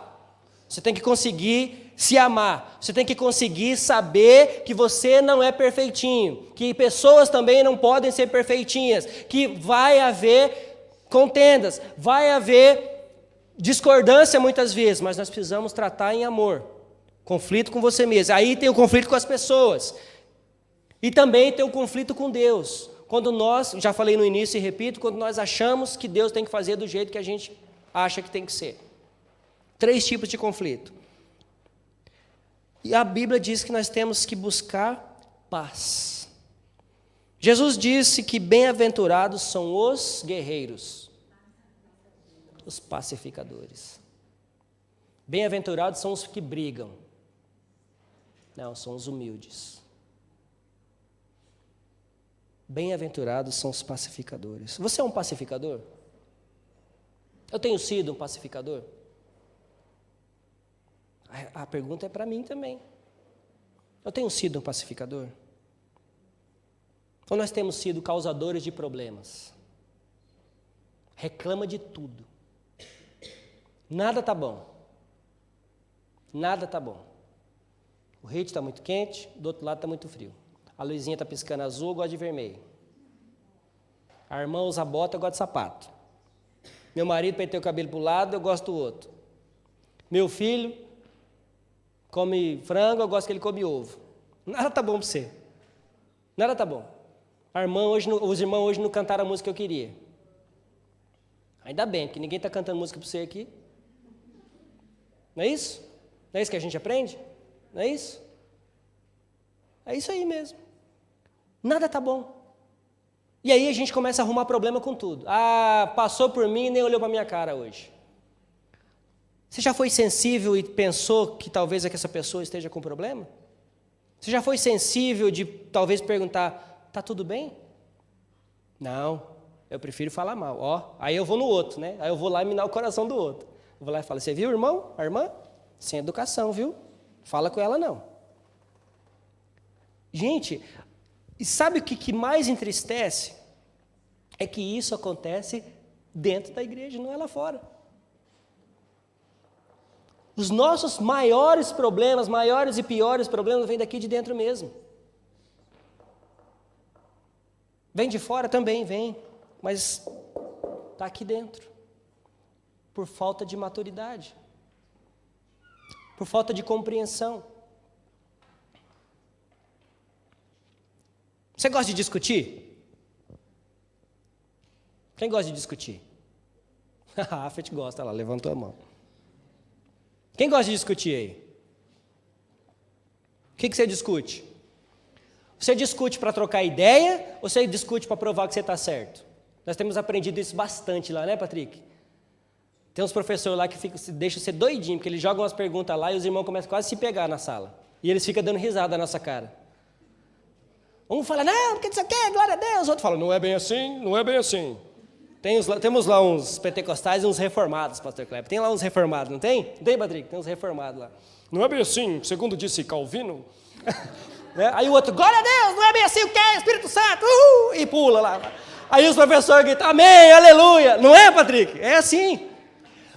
Você tem que conseguir se amar. Você tem que conseguir saber que você não é perfeitinho. Que pessoas também não podem ser perfeitinhas. Que vai haver contendas. Vai haver discordância muitas vezes. Mas nós precisamos tratar em amor. Conflito com você mesmo. Aí tem o conflito com as pessoas. E também tem o conflito com Deus. Quando nós, já falei no início e repito, quando nós achamos que Deus tem que fazer do jeito que a gente acha que tem que ser. 3 tipos de conflito. E a Bíblia diz que nós temos que buscar paz. Jesus disse que bem-aventurados são os guerreiros, os pacificadores. Bem-aventurados são os que brigam. Não, são os humildes. Bem-aventurados são os pacificadores. Você é um pacificador? Eu tenho sido um pacificador? A pergunta é para mim também. Eu tenho sido um pacificador? Ou nós temos sido causadores de problemas? Reclama de tudo. Nada está bom. Nada está bom. O hate está muito quente, do outro lado está muito frio. A luzinha está piscando azul, eu gosto de vermelho. A irmã usa bota, eu gosto de sapato. Meu marido penteia o cabelo para o lado, eu gosto do outro. Meu filho come frango, eu gosto que ele come ovo. Nada está bom para você. Nada está bom. Os irmãos hoje não cantaram a música que eu queria. Ainda bem, porque ninguém está cantando música para você aqui. Não é isso? Não é isso que a gente aprende? Não é isso? É isso aí mesmo. Nada está bom. E aí a gente começa a arrumar problema com tudo. Ah, passou por mim e nem olhou para a minha cara hoje. Você já foi sensível e pensou que talvez essa pessoa esteja com problema? Você já foi sensível de talvez perguntar, tá tudo bem? Não, eu prefiro falar mal. Ó, aí eu vou no outro, né? Aí eu vou lá e minar o coração do outro. Eu vou lá e falo, você viu, irmão, a irmã? Sem educação, viu? Fala com ela não. Gente, e sabe o que mais entristece? É que isso acontece dentro da igreja, não é lá fora. Os nossos maiores problemas, maiores e piores problemas, vêm daqui de dentro mesmo. Vem de fora também, vem, mas está aqui dentro. Por falta de maturidade. Por falta de compreensão. Você gosta de discutir? Quem gosta de discutir? A Afet gosta, ela levantou a mão. Quem gosta de discutir aí? O que você discute? Você discute para trocar ideia ou você discute para provar que você está certo? Nós temos aprendido isso bastante lá, né, Patrick? Tem uns professores lá que deixam você doidinho, porque eles jogam umas perguntas lá e os irmãos começam quase a se pegar na sala. E eles ficam dando risada na nossa cara. Um fala, não, porque isso aqui é glória a Deus. O outro fala, não é bem assim, não é bem assim. Temos lá uns pentecostais e uns reformados, pastor Kleber. Tem lá uns reformados, não tem? Não tem, Patrick? Tem uns reformados lá. Não é bem assim, segundo disse Calvino. Né? Aí o outro, glória a Deus, não é bem assim, o que é? Espírito Santo, e pula lá. Aí os professores gritam, amém, aleluia. Não é, Patrick? É assim.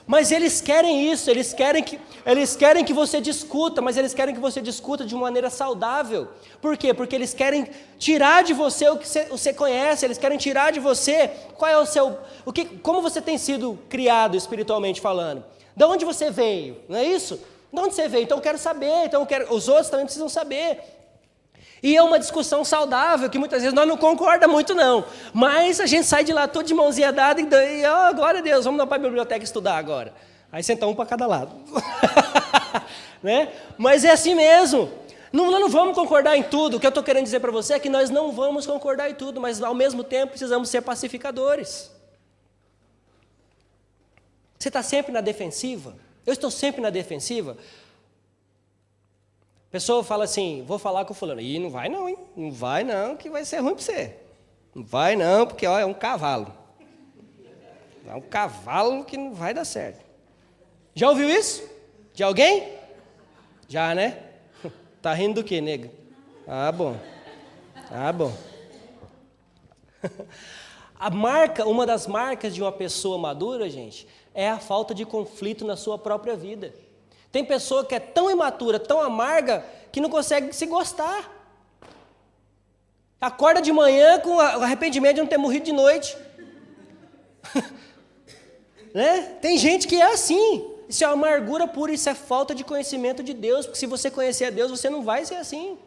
Mas eles querem isso, eles querem que você discuta, mas eles querem que você discuta de uma maneira saudável. Por quê? Porque eles querem tirar de você o que você conhece, eles querem tirar de você qual é como você tem sido criado espiritualmente falando. De onde você veio, não é isso? De onde você veio? Então eu quero saber, os outros também precisam saber. E é uma discussão saudável, que muitas vezes nós não concordamos muito não, mas a gente sai de lá todo de mãozinha dada e ó, glória a Deus, vamos lá para a biblioteca estudar agora. Aí senta um para cada lado. Né? Mas é assim mesmo, nós não vamos concordar em tudo. O que eu estou querendo dizer para você é que nós não vamos concordar em tudo, mas ao mesmo tempo precisamos ser pacificadores. Você está sempre na defensiva? Eu estou sempre na defensiva? A pessoa fala assim, vou falar com o fulano. Ih, não vai não, hein? Não vai não, que vai ser ruim para você. Não vai não, porque ó, é um cavalo. É um cavalo que não vai dar certo. Já ouviu isso? De alguém? Já, né? Tá rindo do quê, nega? Ah, bom. Ah, bom. Uma das marcas de uma pessoa madura, gente, é a falta de conflito na sua própria vida. Tem pessoa que é tão imatura, tão amarga, que não consegue se gostar. Acorda de manhã com o arrependimento de não ter morrido de noite. Né? Tem gente que é assim. Isso é amargura pura, isso é falta de conhecimento de Deus, porque se você conhecer a Deus, você não vai ser assim.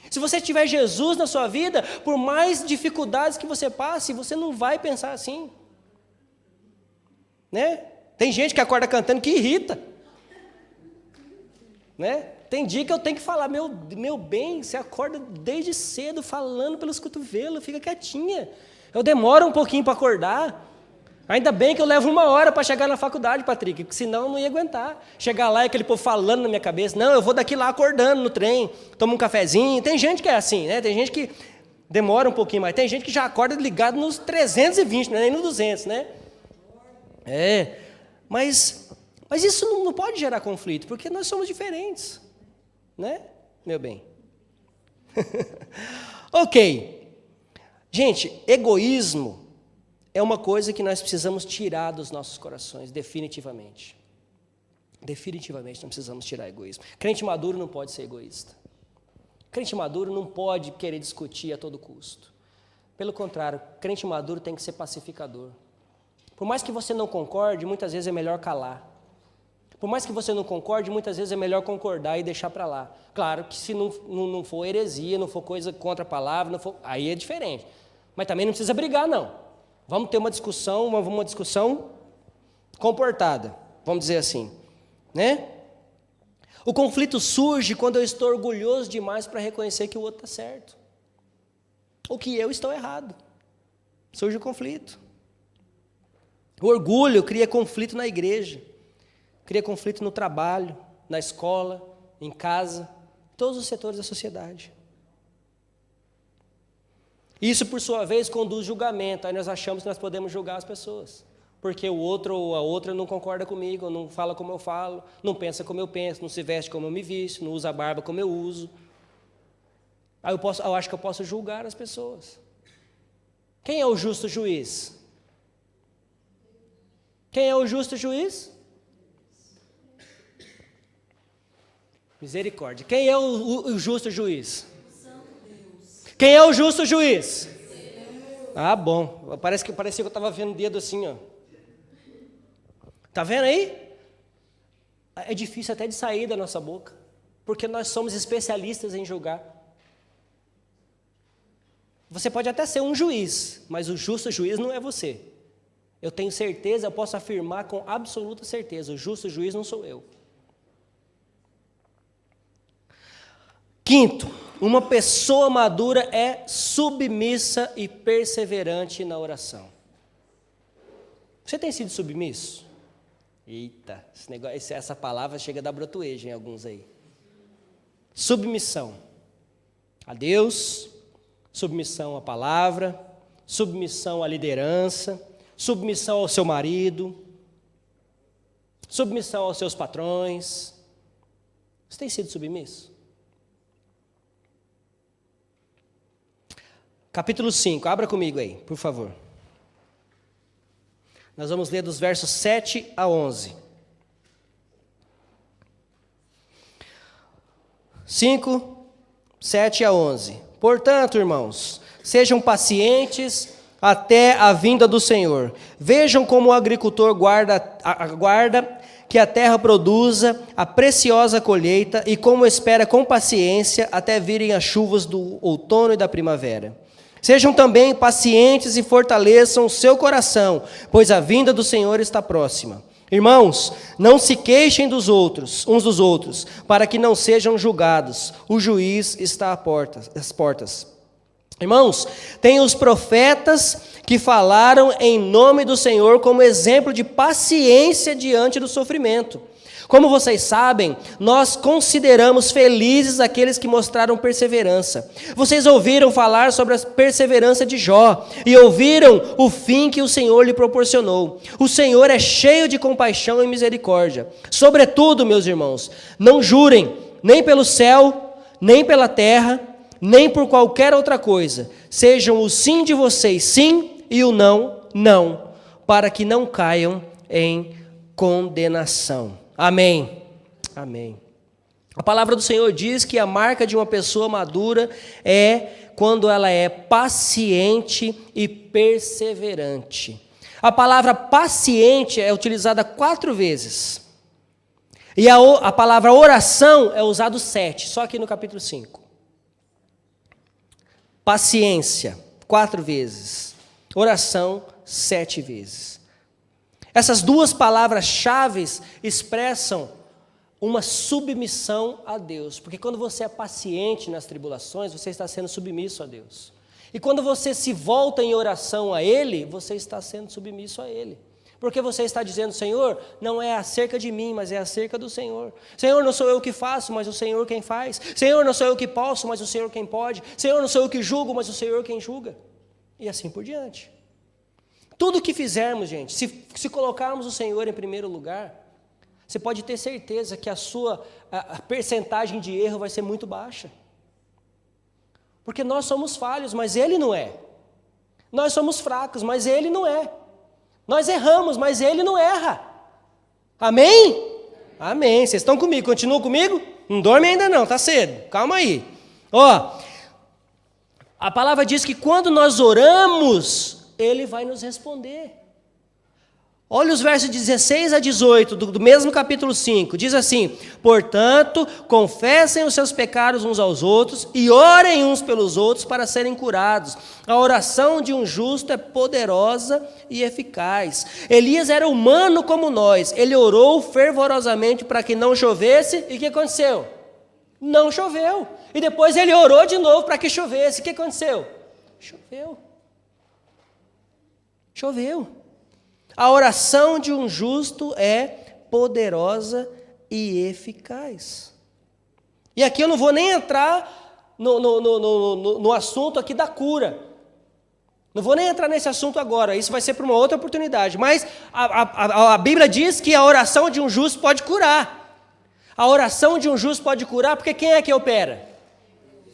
Se você tiver Jesus na sua vida, por mais dificuldades que você passe, você não vai pensar assim. Né? Tem gente que acorda cantando que irrita. Né? Tem dia que eu tenho que falar, meu bem, você acorda desde cedo falando pelos cotovelos, fica quietinha. Eu demoro um pouquinho para acordar. Ainda bem que eu levo 1 hora para chegar na faculdade, Patrick, porque senão eu não ia aguentar. Chegar lá e aquele povo falando na minha cabeça, não, eu vou daqui lá acordando no trem, tomo um cafezinho. Tem gente que é assim, né? Tem gente que demora um pouquinho mais. Tem gente que já acorda ligado nos 320, nem nos 200, né? É, mas isso não pode gerar conflito, porque nós somos diferentes, né, meu bem? Ok. Gente, egoísmo é uma coisa que nós precisamos tirar dos nossos corações, definitivamente. Definitivamente nós precisamos tirar egoísmo. Crente maduro não pode ser egoísta. Crente maduro não pode querer discutir a todo custo. Pelo contrário, crente maduro tem que ser pacificador. Por mais que você não concorde, muitas vezes é melhor calar. Por mais que você não concorde, muitas vezes é melhor concordar e deixar para lá. Claro que se não for heresia, não for coisa contra a palavra, aí é diferente. Mas também não precisa brigar, não. Vamos ter uma discussão comportada, vamos dizer assim, né? O conflito surge quando eu estou orgulhoso demais para reconhecer que o outro está certo, ou que eu estou errado. Surge o conflito. O orgulho cria conflito na igreja, cria conflito no trabalho, na escola, em casa, Todos os setores da sociedade. Isso, por sua vez, conduz julgamento. Aí nós achamos que nós podemos julgar as pessoas. Porque o outro ou a outra não concorda comigo, não fala como eu falo, não pensa como eu penso, não se veste como eu me visto, não usa a barba como eu uso. Aí eu acho que eu posso julgar as pessoas. Quem é o justo juiz? Quem é o justo juiz? Misericórdia. Quem é o justo juiz? Quem é o justo juiz? Ah, bom. Parecia que eu estava vendo o dedo assim, ó. Tá vendo aí? É difícil até de sair da nossa boca, porque nós somos especialistas em julgar. Você pode até ser um juiz, mas o justo juiz não é você. Eu tenho certeza, eu posso afirmar com absoluta certeza, o justo juiz não sou eu. Quinto, uma pessoa madura é submissa e perseverante na oração. Você tem sido submisso? Eita, essa palavra chega a dar brotoejo em alguns aí. Submissão a Deus, submissão à palavra, submissão à liderança, submissão ao seu marido, submissão aos seus patrões. Você tem sido submisso? Capítulo 5, abra comigo aí, por favor. Nós vamos ler dos versos 7 a 11. 5, 7 a 11. Portanto, irmãos, sejam pacientes até a vinda do Senhor. Vejam como o agricultor aguarda que a terra produza a preciosa colheita e como espera com paciência até virem as chuvas do outono e da primavera. Sejam também pacientes e fortaleçam o seu coração, pois a vinda do Senhor está próxima. Irmãos, não se queixem uns dos outros, para que não sejam julgados. O juiz está às portas. Irmãos, tem os profetas que falaram em nome do Senhor como exemplo de paciência diante do sofrimento. Como vocês sabem, nós consideramos felizes aqueles que mostraram perseverança. Vocês ouviram falar sobre a perseverança de Jó e ouviram o fim que o Senhor lhe proporcionou. O Senhor é cheio de compaixão e misericórdia. Sobretudo, meus irmãos, não jurem nem pelo céu, nem pela terra, nem por qualquer outra coisa. Sejam o sim de vocês sim e o não, não, para que não caiam em condenação. Amém. Amém. A palavra do Senhor diz que a marca de uma pessoa madura é quando ela é paciente e perseverante. A palavra paciente é utilizada 4 vezes. E a palavra oração é usada 7, só aqui no capítulo 5. Paciência, 4 vezes. Oração, 7 vezes. Essas 2 palavras-chave expressam uma submissão a Deus. Porque quando você é paciente nas tribulações, você está sendo submisso a Deus. E quando você se volta em oração a Ele, você está sendo submisso a Ele. Porque você está dizendo, Senhor, não é acerca de mim, mas é acerca do Senhor. Senhor, não sou eu que faço, mas o Senhor quem faz. Senhor, não sou eu que posso, mas o Senhor quem pode. Senhor, não sou eu que julgo, mas o Senhor quem julga. E assim por diante. Tudo que fizermos, gente, se colocarmos o Senhor em primeiro lugar, você pode ter certeza que a percentagem de erro vai ser muito baixa. Porque nós somos falhos, mas Ele não é. Nós somos fracos, mas Ele não é. Nós erramos, mas Ele não erra. Amém? Amém. Vocês estão comigo? Continuam comigo? Não dorme ainda não, tá cedo. Calma aí. Ó, a palavra diz que quando nós oramos, Ele vai nos responder. Olha os versos 16 a 18 do mesmo capítulo 5. Diz assim: portanto, confessem os seus pecados uns aos outros e orem uns pelos outros para serem curados. A oração de um justo é poderosa e eficaz. Elias era humano como nós. Ele orou fervorosamente para que não chovesse. E o que aconteceu? Não choveu. E depois ele orou de novo para que chovesse. O que aconteceu? Choveu. Choveu. A oração de um justo é poderosa e eficaz. E aqui eu não vou nem entrar no assunto aqui da cura. Não vou nem entrar nesse assunto agora, isso vai ser para uma outra oportunidade. Mas a Bíblia diz que a oração de um justo pode curar. A oração de um justo pode curar, porque quem é que opera?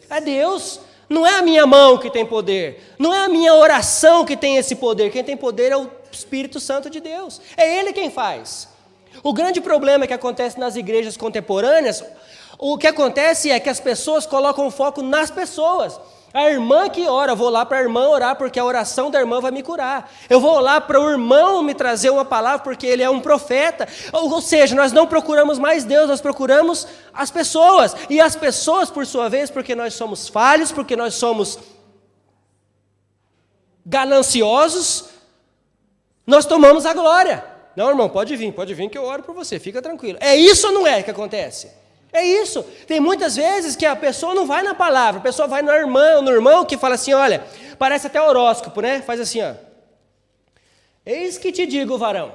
É Deus. Não é a minha mão que tem poder. Não é a minha oração que tem esse poder. Quem tem poder é o Espírito Santo de Deus. É Ele quem faz. O grande problema que acontece nas igrejas contemporâneas, o que acontece é que as pessoas colocam o foco nas pessoas. A irmã que ora, eu vou lá para a irmã orar porque a oração da irmã vai me curar. Eu vou lá para o irmão me trazer uma palavra porque ele é um profeta. Ou seja, nós não procuramos mais Deus, nós procuramos as pessoas. E as pessoas, por sua vez, porque nós somos falhos, porque nós somos gananciosos, nós tomamos a glória. Não, irmão, pode vir que eu oro por você, fica tranquilo. É isso ou não é que acontece? É isso. Tem muitas vezes que a pessoa não vai na palavra, a pessoa vai no irmão que fala assim, olha, parece até horóscopo, né? Faz assim, ó. Eis que te digo, varão.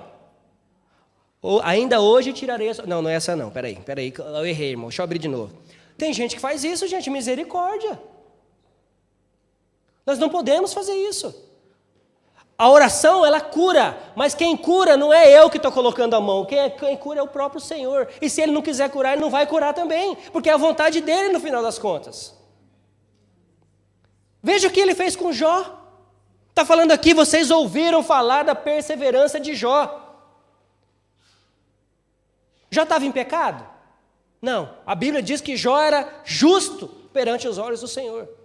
Ou, ainda hoje tirarei... Não, não é essa não, peraí, eu errei, irmão, deixa eu abrir de novo. Tem gente que faz isso, gente, misericórdia. Nós não podemos fazer isso. A oração, ela cura, mas quem cura não é eu que estou colocando a mão, quem cura é o próprio Senhor. E se Ele não quiser curar, Ele não vai curar também, porque é a vontade dEle no final das contas. Veja o que Ele fez com Jó. Está falando aqui, vocês ouviram falar da perseverança de Jó. Jó estava em pecado? Não, a Bíblia diz que Jó era justo perante os olhos do Senhor.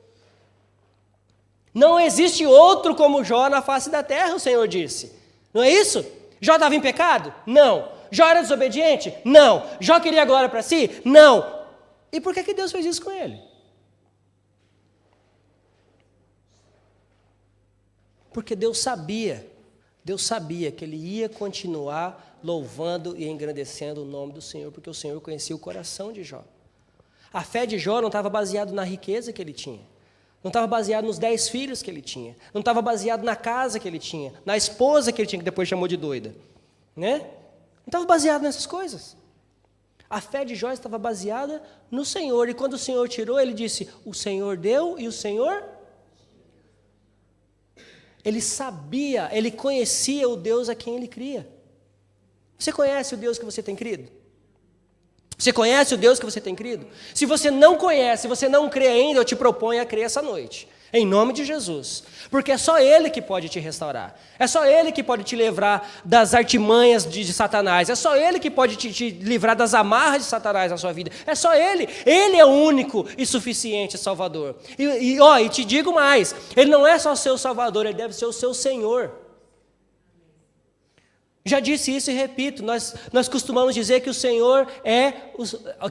Não existe outro como Jó na face da terra, o Senhor disse. Não é isso? Jó estava em pecado? Não. Jó era desobediente? Não. Jó queria glória para si? Não. E por que Deus fez isso com ele? Porque Deus sabia que ele ia continuar louvando e engrandecendo o nome do Senhor, porque o Senhor conhecia o coração de Jó. A fé de Jó não estava baseada na riqueza que ele tinha. Não estava baseado nos 10 filhos que ele tinha. Não estava baseado na casa que ele tinha. Na esposa que ele tinha, que depois chamou de doida. Né? Não estava baseado nessas coisas. A fé de Jó estava baseada no Senhor. E quando o Senhor tirou, ele disse, o Senhor deu e o Senhor... Ele sabia, ele conhecia o Deus a quem ele cria. Você conhece o Deus que você tem crido? Você conhece o Deus que você tem crido? Se você não conhece, se você não crê ainda, eu te proponho a crer essa noite. Em nome de Jesus. Porque é só Ele que pode te restaurar. É só Ele que pode te livrar das artimanhas de Satanás. É só Ele que pode te livrar das amarras de Satanás na sua vida. É só Ele. Ele é o único e suficiente Salvador. E te digo mais. Ele não é só o seu Salvador, Ele deve ser o seu Senhor. Já disse isso e repito, nós costumamos dizer que o Senhor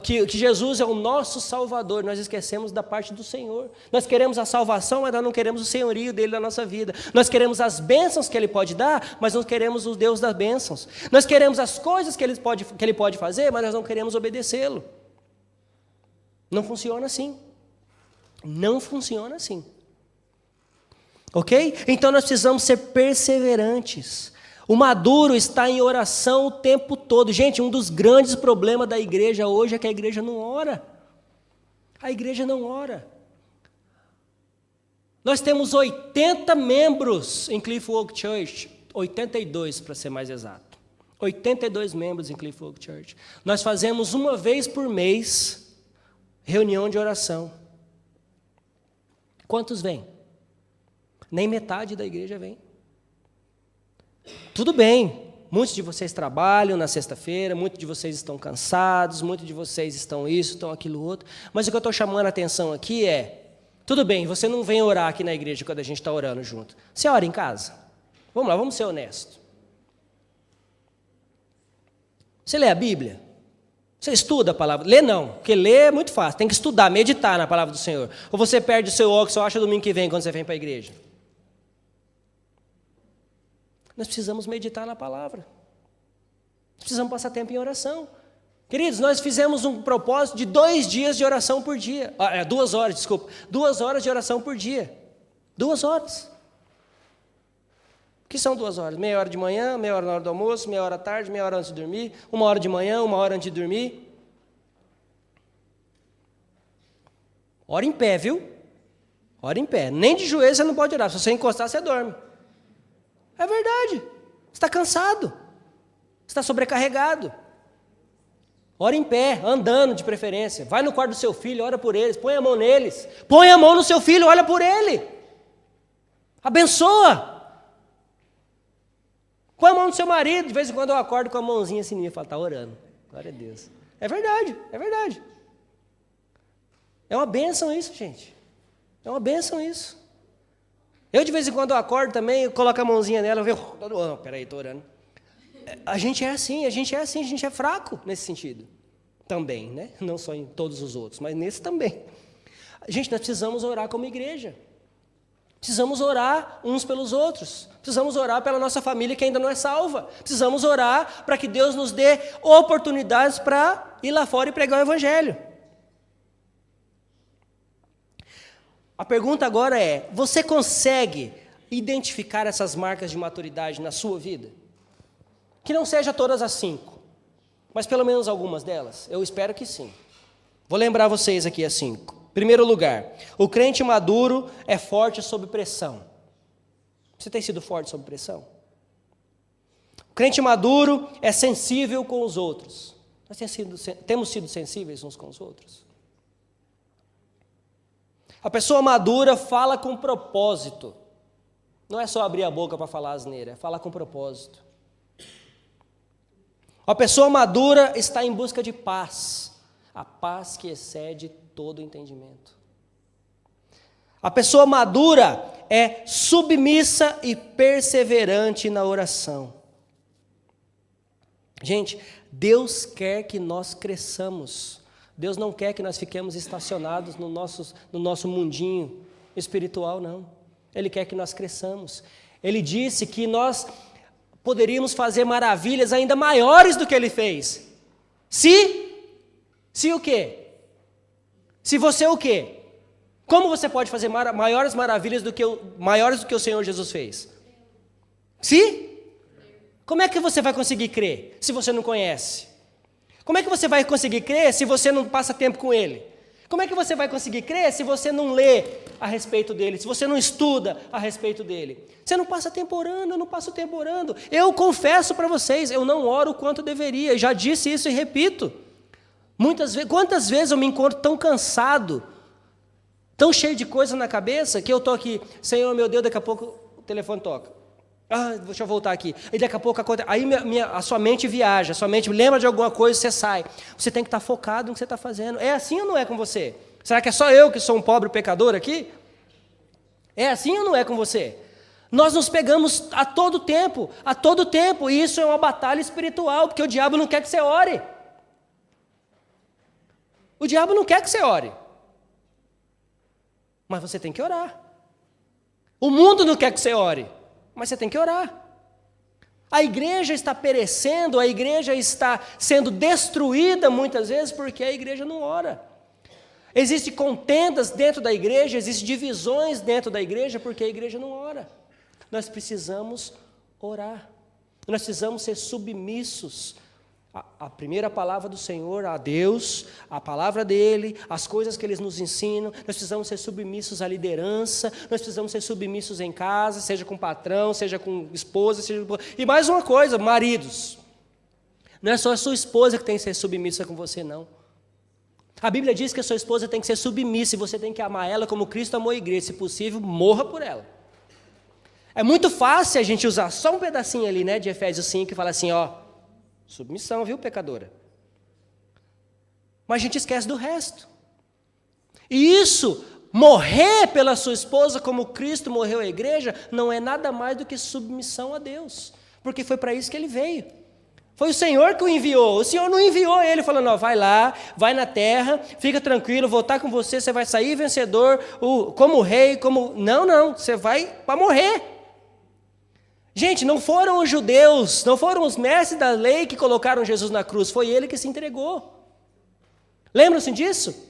que Jesus é o nosso Salvador, nós esquecemos da parte do Senhor. Nós queremos a salvação, mas nós não queremos o senhorio dele na nossa vida. Nós queremos as bênçãos que ele pode dar, mas não queremos o Deus das bênçãos. Nós queremos as coisas que ele pode fazer, mas nós não queremos obedecê-lo. Não funciona assim. Não funciona assim. Ok? Então nós precisamos ser perseverantes. O maduro está em oração o tempo todo. Gente, um dos grandes problemas da igreja hoje é que a igreja não ora. A igreja não ora. Nós temos 80 membros em Cliff Oak Church, 82 para ser mais exato. 82 membros em Cliff Oak Church. Nós fazemos uma vez por mês reunião de oração. Quantos vêm? Nem metade da igreja vem. Tudo bem, muitos de vocês trabalham na sexta-feira, muitos de vocês estão cansados, muitos de vocês estão isso, estão aquilo outro, mas o que eu estou chamando a atenção aqui é, tudo bem, você não vem orar aqui na igreja quando a gente está orando junto, você ora em casa? Vamos lá, vamos ser honestos. Você lê a Bíblia? Você estuda a palavra? Lê não, porque ler é muito fácil, tem que estudar, meditar na palavra do Senhor. Ou você perde o seu óculos, só acha domingo que vem quando você vem para a igreja. Nós precisamos meditar na palavra. Precisamos passar tempo em oração. Queridos, nós fizemos um propósito de 2 dias de oração por dia. 2 horas, desculpa. 2 horas de oração por dia. 2 horas. O que são 2 horas? Meia hora de manhã, meia hora na hora do almoço, meia hora à tarde, meia hora antes de dormir, 1 hora de manhã, 1 hora antes de dormir. Ora em pé, viu? Ora em pé. Nem de joelho você não pode orar. Se você encostar, você dorme. É verdade. Você está cansado. Você está sobrecarregado. Ora em pé, andando de preferência. Vai no quarto do seu filho, ora por eles. Põe a mão neles. Põe a mão no seu filho, olha por ele. Abençoa. Põe a mão no seu marido. De vez em quando eu acordo com a mãozinha assim e falo, está orando. Glória a Deus. É verdade, é verdade. É uma bênção isso, gente. É uma bênção isso. Eu de vez em quando eu acordo também, eu coloco a mãozinha nela, eu vejo, peraí, estou orando. A gente é assim, a gente é fraco nesse sentido. Também, né? Não só em todos os outros, mas nesse também. Gente, nós precisamos orar como igreja. Precisamos orar uns pelos outros. Precisamos orar pela nossa família que ainda não é salva. Precisamos orar para que Deus nos dê oportunidades para ir lá fora e pregar o Evangelho. A pergunta agora é, você consegue identificar essas marcas de maturidade na sua vida? Que não seja todas as 5, mas pelo menos algumas delas. Eu espero que sim. Vou lembrar vocês aqui as 5. Primeiro lugar, o crente maduro é forte sob pressão. Você tem sido forte sob pressão? O crente maduro é sensível com os outros. Nós temos sido sensíveis uns com os outros? A pessoa madura fala com propósito. Não é só abrir a boca para falar asneira, é falar com propósito. A pessoa madura está em busca de paz. A paz que excede todo entendimento. A pessoa madura é submissa e perseverante na oração. Gente, Deus quer que nós cresçamos. Deus não quer que nós fiquemos estacionados no nosso mundinho espiritual, não. Ele quer que nós cresçamos. Ele disse que nós poderíamos fazer maravilhas ainda maiores do que Ele fez. Se o quê? Se você o quê? Como você pode fazer maiores maravilhas maiores do que o Senhor Jesus fez? Como é que você vai conseguir crer se você não conhece? Como é que você vai conseguir crer se você não passa tempo com Ele? Como é que você vai conseguir crer se você não lê a respeito dele, se você não estuda a respeito dele? Você não passa tempo orando, eu não passo tempo orando. Eu confesso para vocês, eu não oro o quanto deveria, já disse isso e repito. Quantas vezes eu me encontro tão cansado, tão cheio de coisa na cabeça, que eu estou aqui, Senhor meu Deus, daqui a pouco o telefone toca. Deixa eu voltar aqui. E daqui a pouco acontece. Aí a sua mente viaja, a sua mente lembra de alguma coisa, você sai. Você tem que estar focado no que você está fazendo. É assim ou não é com você? Será que é só eu que sou um pobre pecador aqui? É assim ou não é com você? Nós nos pegamos a todo tempo, e isso é uma batalha espiritual, porque o diabo não quer que você ore. O diabo não quer que você ore. Mas você tem que orar. O mundo não quer que você ore. Mas você tem que orar. A igreja está perecendo, a igreja está sendo destruída muitas vezes porque a igreja não ora. Existem contendas dentro da igreja, existem divisões dentro da igreja porque a igreja não ora. Nós precisamos orar. Nós precisamos ser submissos à primeira palavra do Senhor, a Deus, a palavra dEle, as coisas que Ele nos ensina. Nós precisamos ser submissos à liderança, nós precisamos ser submissos em casa, seja com patrão, seja com esposa, E mais uma coisa, maridos, não é só a sua esposa que tem que ser submissa com você, não. A Bíblia diz que a sua esposa tem que ser submissa, e você tem que amar ela como Cristo amou a igreja, se possível, morra por ela. É muito fácil a gente usar só um pedacinho ali, né, de Efésios 5, e falar assim, submissão, viu, pecadora? Mas a gente esquece do resto. E isso, morrer pela sua esposa como Cristo morreu à igreja, não é nada mais do que submissão a Deus. Porque foi para isso que Ele veio. Foi o Senhor que o enviou. O Senhor não enviou Ele falando, vai lá, vai na terra, fica tranquilo, vou estar com você, você vai sair vencedor, como rei, como... Não, você vai para morrer. Gente, não foram os judeus, não foram os mestres da lei que colocaram Jesus na cruz, foi Ele que se entregou. Lembram-se disso?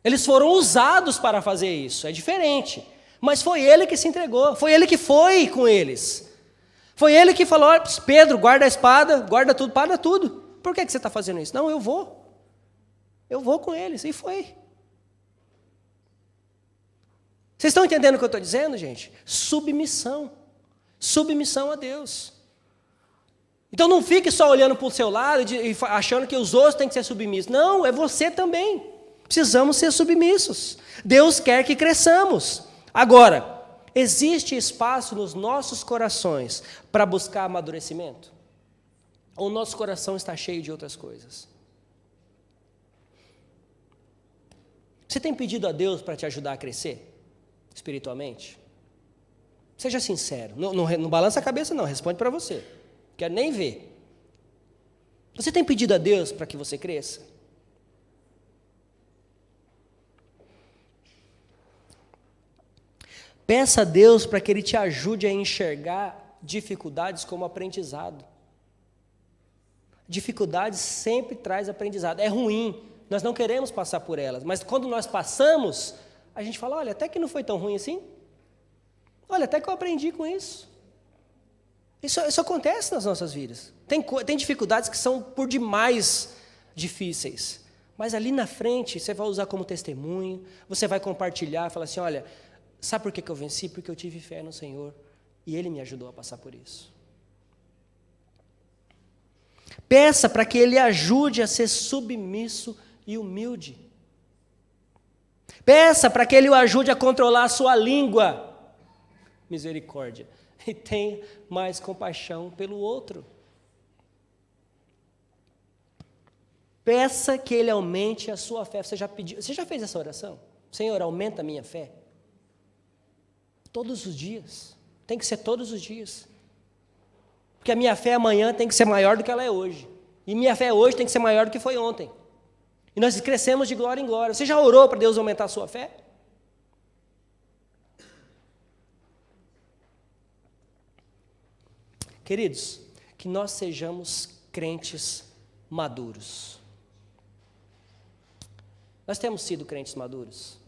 Eles foram usados para fazer isso, é diferente. Mas foi Ele que se entregou, foi Ele que foi com eles. Foi Ele que falou, Pedro, guarda a espada, guarda tudo, para tudo. Por que você está fazendo isso? Não, eu vou com eles, e foi. Vocês estão entendendo o que eu estou dizendo, gente? Submissão. Submissão a Deus. Então não fique só olhando para o seu lado e achando que os outros têm que ser submissos. Não, é você também. Precisamos ser submissos. Deus quer que cresçamos. Agora, existe espaço nos nossos corações para buscar amadurecimento? Ou o nosso coração está cheio de outras coisas? Você tem pedido a Deus para te ajudar a crescer espiritualmente? Seja sincero. Não balança a cabeça não, responde para você. Quero nem ver. Você tem pedido a Deus para que você cresça? Peça a Deus para que Ele te ajude a enxergar dificuldades como aprendizado. Dificuldades sempre traz aprendizado. É ruim, nós não queremos passar por elas, mas quando nós passamos, a gente fala, olha, até que não foi tão ruim assim. Olha, até que eu aprendi com isso. Isso acontece nas nossas vidas. Tem dificuldades que são por demais difíceis, mas ali na frente você vai usar como testemunho, você vai compartilhar, falar assim, olha, sabe por que eu venci? Porque eu tive fé no Senhor e Ele me ajudou a passar por isso. Peça para que Ele ajude a ser submisso e humilde. Peça para que Ele o ajude a controlar a sua língua. Misericórdia. E tenha mais compaixão pelo outro. Peça que Ele aumente a sua fé. Você já fez essa oração? Senhor, aumenta a minha fé. Todos os dias. Tem que ser todos os dias. Porque a minha fé amanhã tem que ser maior do que ela é hoje. E minha fé hoje tem que ser maior do que foi ontem. E nós crescemos de glória em glória. Você já orou para Deus aumentar a sua fé? Queridos, que nós sejamos crentes maduros. Nós temos sido crentes maduros?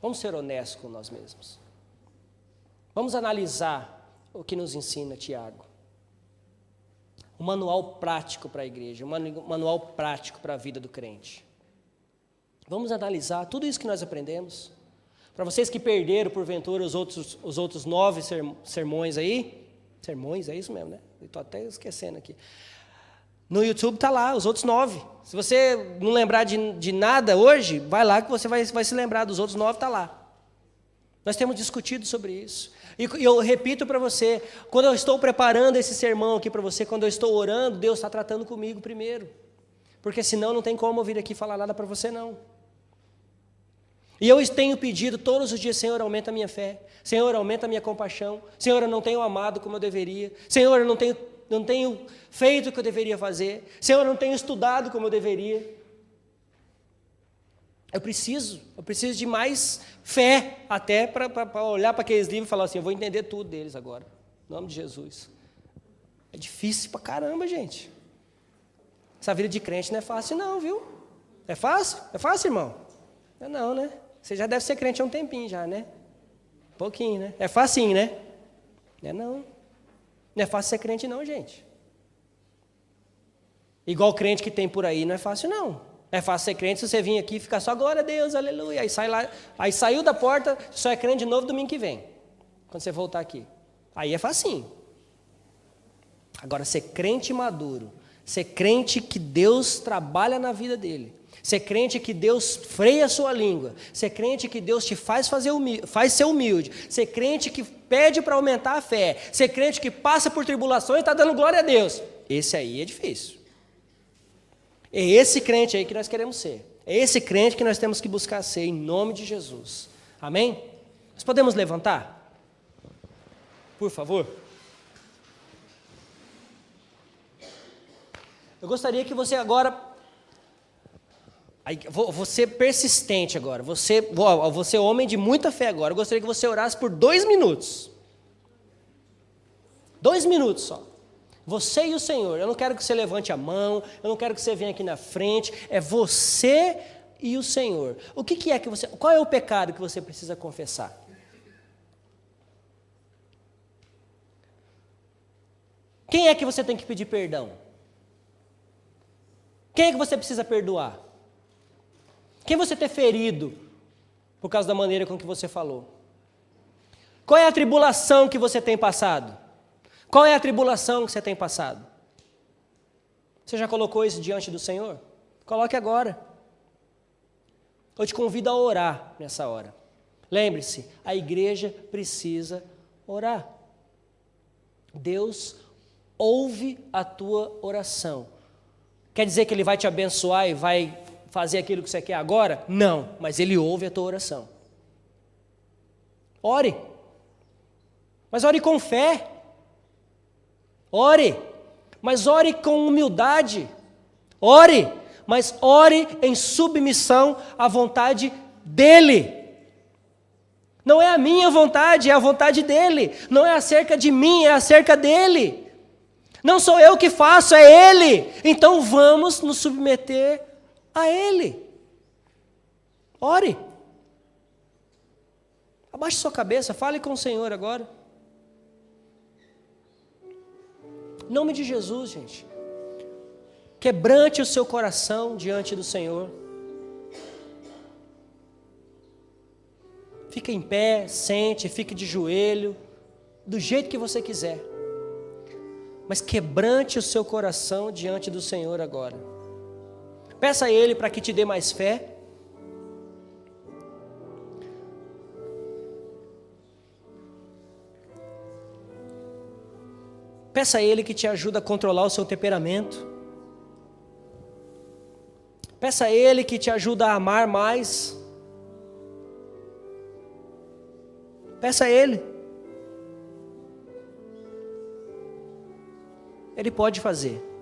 Vamos ser honestos com nós mesmos. Vamos analisar o que nos ensina Tiago. Um manual prático para a igreja, um manual prático para a vida do crente. Vamos analisar tudo isso que nós aprendemos. Para vocês que perderam, porventura, os outros 9 sermões aí, sermões, é isso mesmo, né? Eu estou até esquecendo aqui. No YouTube está lá, os outros 9. Se você não lembrar de nada hoje, vai lá que você vai se lembrar dos outros 9, está lá. Nós temos discutido sobre isso. E eu repito para você, quando eu estou preparando esse sermão aqui para você, quando eu estou orando, Deus está tratando comigo primeiro. Porque senão não tem como eu vir aqui falar nada para você não. E eu tenho pedido todos os dias, Senhor, aumenta a minha fé. Senhor, aumenta a minha compaixão. Senhor, eu não tenho amado como eu deveria. Senhor, eu não tenho feito o que eu deveria fazer. Senhor, eu não tenho estudado como eu deveria. Eu preciso de mais fé até para olhar para aqueles livros e falar assim, eu vou entender tudo deles agora. Em nome de Jesus. É difícil pra caramba, gente. Essa vida de crente não é fácil não, viu? É fácil? É fácil, irmão? Não, né? Você já deve ser crente há um tempinho já, né? Um pouquinho, né? É facinho, né? Não. Não é fácil ser crente não, gente. Igual crente que tem por aí, não é fácil não. É fácil ser crente se você vir aqui e ficar só glória a Deus, aleluia. Aí sai lá, aí saiu da porta, só é crente de novo domingo que vem. Quando você voltar aqui. Aí é facinho. Agora, ser crente maduro, ser crente que Deus trabalha na vida dele, ser crente que Deus freia a sua língua, ser crente que Deus te faz ser humilde, ser crente que pede para aumentar a fé, ser crente que passa por tribulações e está dando glória a Deus. Esse aí é difícil. É esse crente aí que nós queremos ser. É esse crente que nós temos que buscar ser, em nome de Jesus. Amém? Nós podemos levantar? Por favor. Eu gostaria que você agora... Vou ser persistente agora. Você homem de muita fé agora. Eu gostaria que você orasse por 2 minutos. 2 minutos só. Você e o Senhor. Eu não quero que você levante a mão. Eu não quero que você venha aqui na frente. É você e o Senhor. O que é que você... Qual é o pecado que você precisa confessar? Quem é que você tem que pedir perdão? Quem é que você precisa perdoar? Quem você tem ferido por causa da maneira com que você falou? Qual é a tribulação que você tem passado? Qual é a tribulação que você tem passado? Você já colocou isso diante do Senhor? Coloque agora. Eu te convido a orar nessa hora. Lembre-se, a igreja precisa orar. Deus ouve a tua oração. Quer dizer que Ele vai te abençoar e vai fazer aquilo que você quer agora? Não, mas Ele ouve a tua oração. Ore. Mas ore com fé. Ore. Mas ore com humildade. Ore. Mas ore em submissão à vontade dEle. Não é a minha vontade, é a vontade dEle. Não é acerca de mim, é acerca dEle. Não sou eu que faço, é Ele. Então vamos nos submeter a Ele. Ore. Abaixe sua cabeça, fale com o Senhor agora. Em nome de Jesus, gente. Quebrante o seu coração diante do Senhor. Fique em pé, sente, fique de joelho, do jeito que você quiser. Mas quebrante o seu coração diante do Senhor agora. Peça a Ele para que te dê mais fé. Peça a Ele que te ajude a controlar o seu temperamento. Peça a Ele que te ajude a amar mais. Peça a Ele. Ele pode fazer.